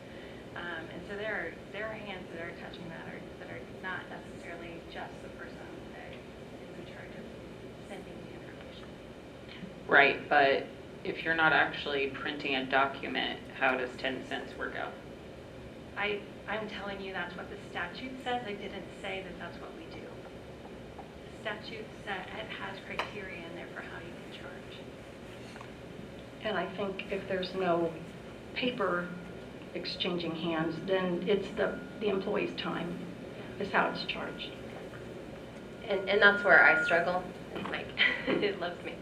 And so there are hands that are touching that are not necessarily just the person that is in charge of sending the information. Right, but if you're not actually printing a document, how does 10 cents work out? I'm telling you that's what the statute says. I didn't say that that's what we do. The statute has criteria in there for how you can charge. And I think if there's no paper exchanging hands, then it's the employee's time is how it's charged. And that's where I struggle. Mike, it loves me.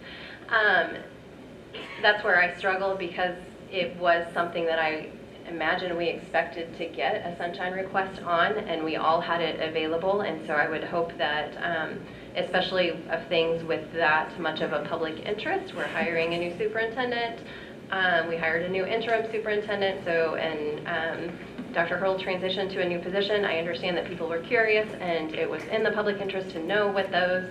That's where I struggle because it was something that I imagine we expected to get a sunshine request on, and we all had it available. And so I would hope that, especially of things with that much of a public interest, we're hiring a new superintendent. We hired a new interim superintendent, and Dr. Hurl transitioned to a new position. I understand that people were curious, and it was in the public interest to know what those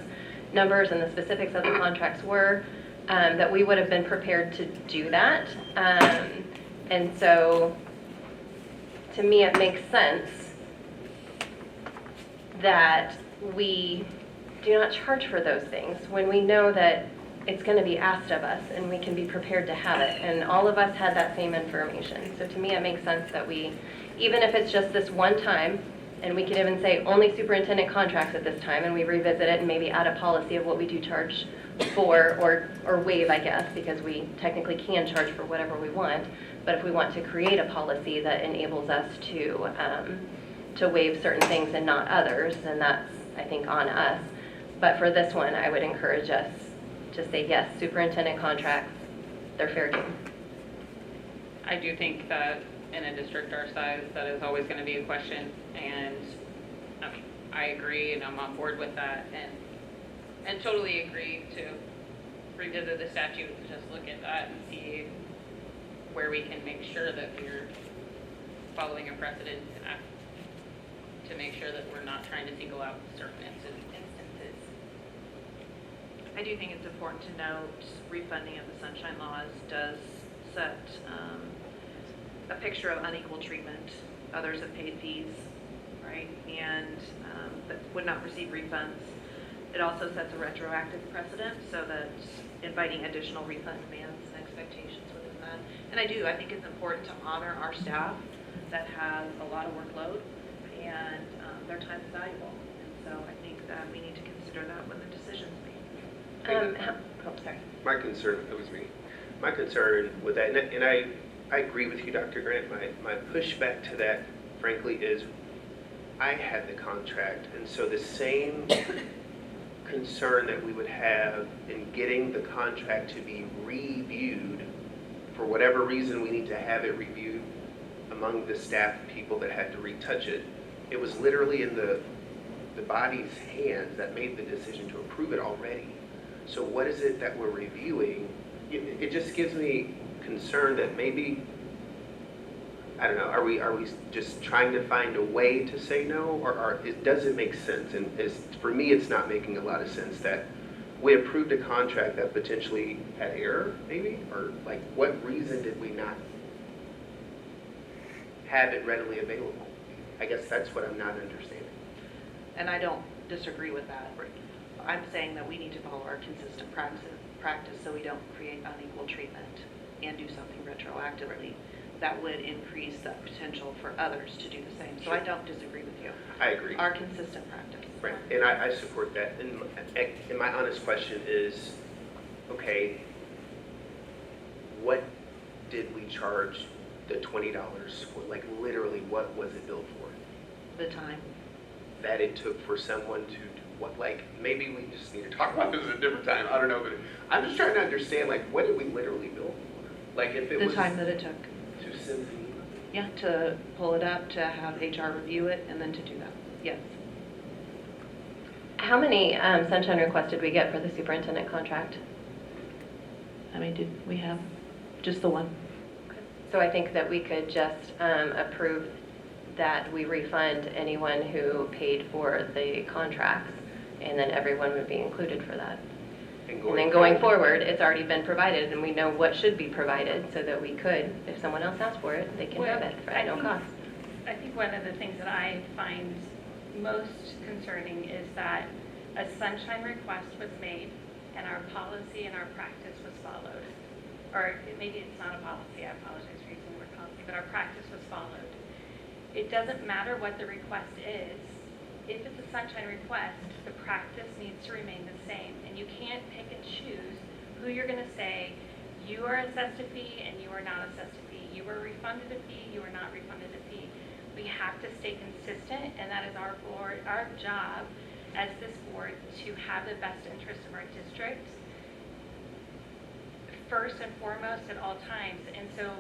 numbers and the specifics of the contracts were, that we would have been prepared to do that. And so, to me, it makes sense that we do not charge for those things when we know that it's going to be asked of us and we can be prepared to have it. And all of us had that same information. So to me, it makes sense that we, even if it's just this one time, and we could even say only superintendent contracts at this time, and we revisit it and maybe add a policy of what we do charge for, or waive, I guess, because we technically can charge for whatever we want. But if we want to create a policy that enables us to waive certain things and not others, then that's, I think, on us. But for this one, I would encourage us to say, yes, superintendent contracts, they're fair game. I do think that in a district our size, that is always going to be a question, and I agree, and I'm on board with that, and totally agree to revisit the statute and just look at that and see where we can make sure that we're following a precedent to make sure that we're not trying to single out certain instances. I do think it's important to note refunding of the sunshine laws does set a picture of unequal treatment. Others have paid fees, right, and that would not receive refunds. It also sets a retroactive precedent so that inviting additional refund demands and expectations within that. And I think it's important to honor our staff that have a lot of workload and their time is valuable. And so I think that we need to consider that when the decision's made. Sorry. My concern, it was me, my concern with that, and I agree with you, Dr. Grant, my pushback to that, frankly, is I had the contract, and so the same concern that we would have in getting the contract to be reviewed, for whatever reason we need to have it reviewed among the staff people that had to retouch it, it was literally in the body's hands that made the decision to approve it already. So what is it that we're reviewing? It just gives me concern that maybe, I don't know, are we just trying to find a way to say no, or does it make sense? And for me, it's not making a lot of sense that we approved a contract that potentially had error, maybe? Or like, what reason did we not have it readily available? I guess that's what I'm not understanding. And I don't disagree with that. I'm saying that we need to follow our consistent practice so we don't create unequal treatment and do something retroactively that would increase the potential for others to do the same. So I don't disagree with you. I agree. Our consistent practice. Right, and I support that. And my honest question is, okay, what did we charge the $20 for? Like, literally, what was it billed for? The time. That it took for someone to do what? Like, maybe we just need to talk about this at a different time. I don't know, but I'm just trying to understand, like, what did we literally bill for? Like, if it was... The time that it took. To send the email? Yeah, to pull it up, to have HR review it, and then to do that. Yes. How many sunshine requests did we get for the superintendent contract? How many did we have? Just the one. So I think that we could just approve that we refund anyone who paid for the contracts, and then everyone would be included for that. And then going forward, it's already been provided, and we know what should be provided, so that we could, if someone else asks for it, they can have it at no cost. I think one of the things that I find most concerning is that a sunshine request was made and our policy and our practice was followed. Or maybe it's not a policy, I apologize for using the word policy, but our practice was followed. It doesn't matter what the request is. If it's a sunshine request, the practice needs to remain the same. And you can't pick and choose who you're going to say, you are assessed a fee and you are not assessed a fee. You were refunded a fee, you are not refunded a fee. We have to stay consistent, and that is our board, our job as this board to have the best interest of our district first and foremost at all times. And so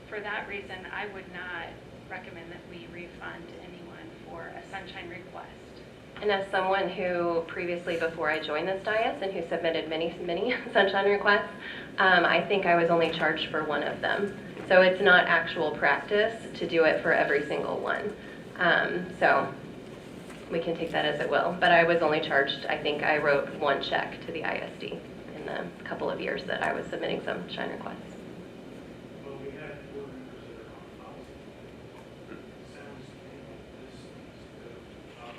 for that reason, I would not recommend that we refund anyone for a sunshine request. And as someone who previously, before I joined this dais, and who submitted many sunshine requests, I think I was only charged for one of them. So it's not actual practice to do it for every single one. So we can take that as it will. But I was only charged, I think I wrote one check to the ISD in the couple of years that I was submitting sunshine requests. Well, we had board members that are on policy. It sounds to me like this needs to go to the top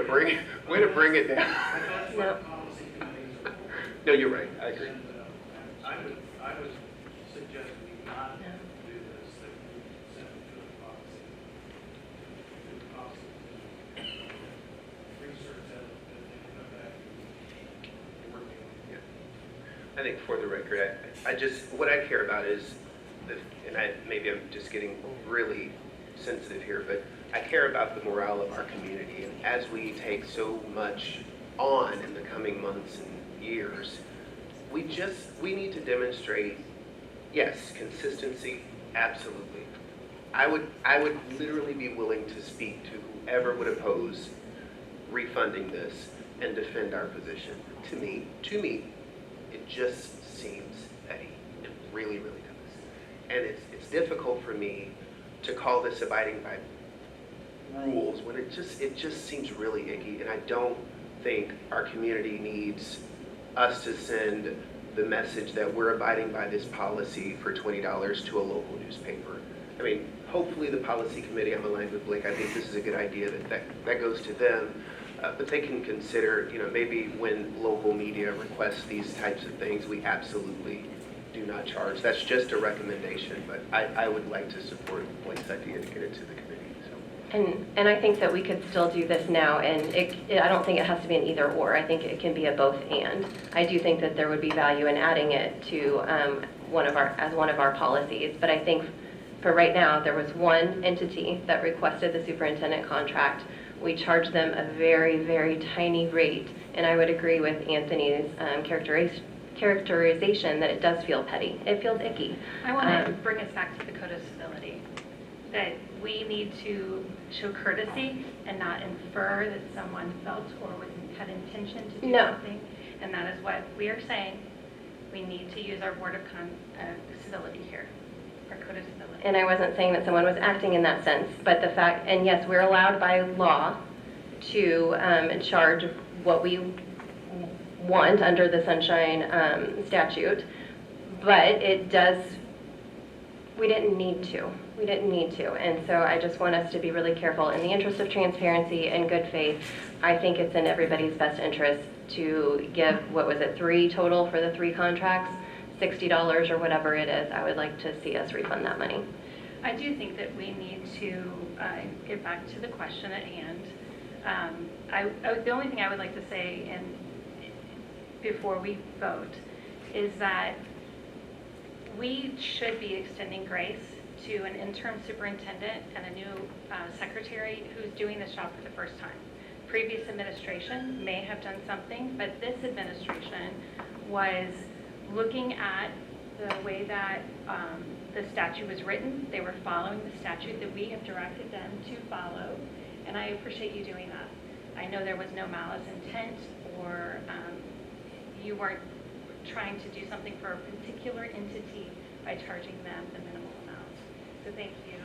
way to bring it down. That's No. what policy committees are for. No, you're right, I agree. And, I would suggest we not do this, that we send it to the policy. To the policy. Research that, and then come back and work on it. I think for the record, I just, what I care about is, maybe I'm just getting really sensitive here, but I care about the morale of our community. And as we take so much on in the coming months and years, we need to demonstrate, yes, consistency, absolutely. I would literally be willing to speak to whoever would oppose refunding this and defend our position. To me, it just seems petty. It really, really does. And it's difficult for me to call this abiding by rules when it just seems really icky. And I don't think our community needs us to send the message that we're abiding by this policy for $20 to a local newspaper. I mean, hopefully the policy committee, I'm aligned with Blake, I think this is a good idea that goes to them. But they can consider, maybe when local media requests these types of things, we absolutely do not charge. That's just a recommendation, but I would like to support Blake's idea to get it to the committee. So. And I think that we could still do this now, and I don't think it has to be an either or. I think it can be a both and. I do think that there would be value in adding it to one of our policies, but I think for right now, there was one entity that requested the superintendent contract. We charge them a very, very tiny rate, and I would agree with Anthony's characterization that it does feel petty. It feels icky. I want to bring us back to the code of civility, that we need to show courtesy and not infer that someone felt or had intention to do something. And that is what we are saying. We need to use our board of civility here, our code of civility. And I wasn't saying that someone was acting in that sense, but the fact, and yes, we're allowed by law to charge what we want under the Sunshine statute, but it does, we didn't need to. We didn't need to. And so I just want us to be really careful. In the interest of transparency and good faith, I think it's in everybody's best interest to give, what was it, 3 total for the 3 contracts? $60 or whatever it is. I would like to see us refund that money. I do think that we need to get back to the question at hand. The only thing I would like to say before we vote is that we should be extending grace to an interim superintendent and a new secretary who's doing this job for the first time. Previous administration may have done something, but this administration was looking at the way that the statute was written. They were following the statute that we have directed them to follow, and I appreciate you doing that. I know there was no malice intent, or you weren't trying to do something for a particular entity by charging them the minimal amount. So thank you,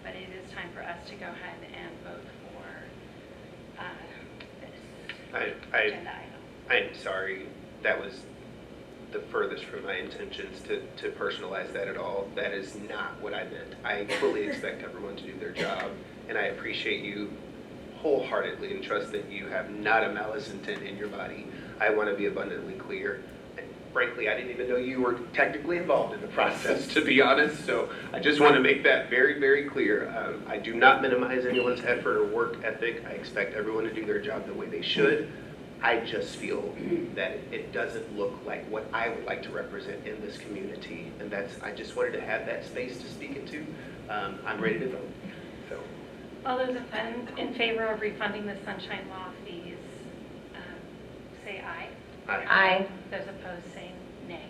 but it is time for us to go ahead and vote for this agenda item. I'm sorry, that was the furthest from my intentions to personalize that at all. That is not what I meant. I fully expect everyone to do their job, and I appreciate you wholeheartedly and trust that you have not a malice intent in your body. I want to be abundantly clear. And frankly, I didn't even know you were technically involved in the process, to be honest, so I just want to make that very, very clear. I do not minimize anyone's effort or work ethic. I expect everyone to do their job the way they should. I just feel that it doesn't look like what I would like to represent in this community, and I just wanted to have that space to speak into. I'm ready to vote. So. All those in favor of refunding the Sunshine Law fees, say aye. Aye. Aye. Those opposed, say nay.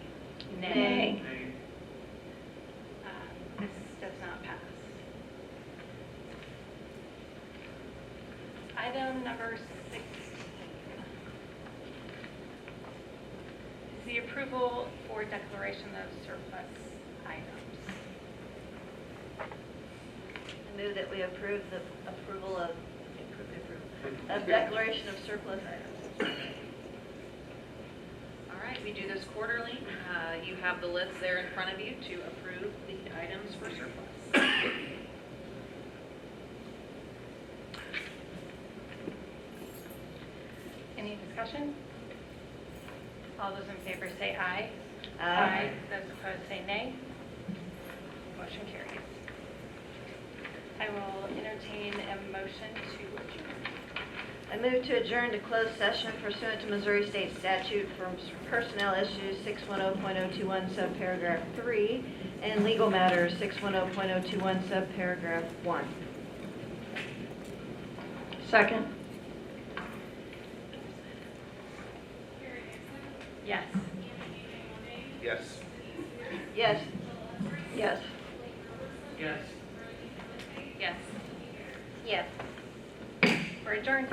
Nay. This does not pass. Item number 16 is the approval for declaration of surplus items. I move that we approve the approval of declaration of surplus items. All right, we do this quarterly. You have the list there in front of you to approve the items for surplus. Any discussion? All those in favor say aye. Aye. Those opposed say nay. Motion carries. I will entertain a motion to adjourn. I move to adjourn to closed session pursuant to Missouri State Statute for personnel issues 610.021 subparagraph 3 and legal matters 610.021 subparagraph 1. Second. Yes. Yes. Yes. Yes. Yes. Yes. Yes. We're adjourned.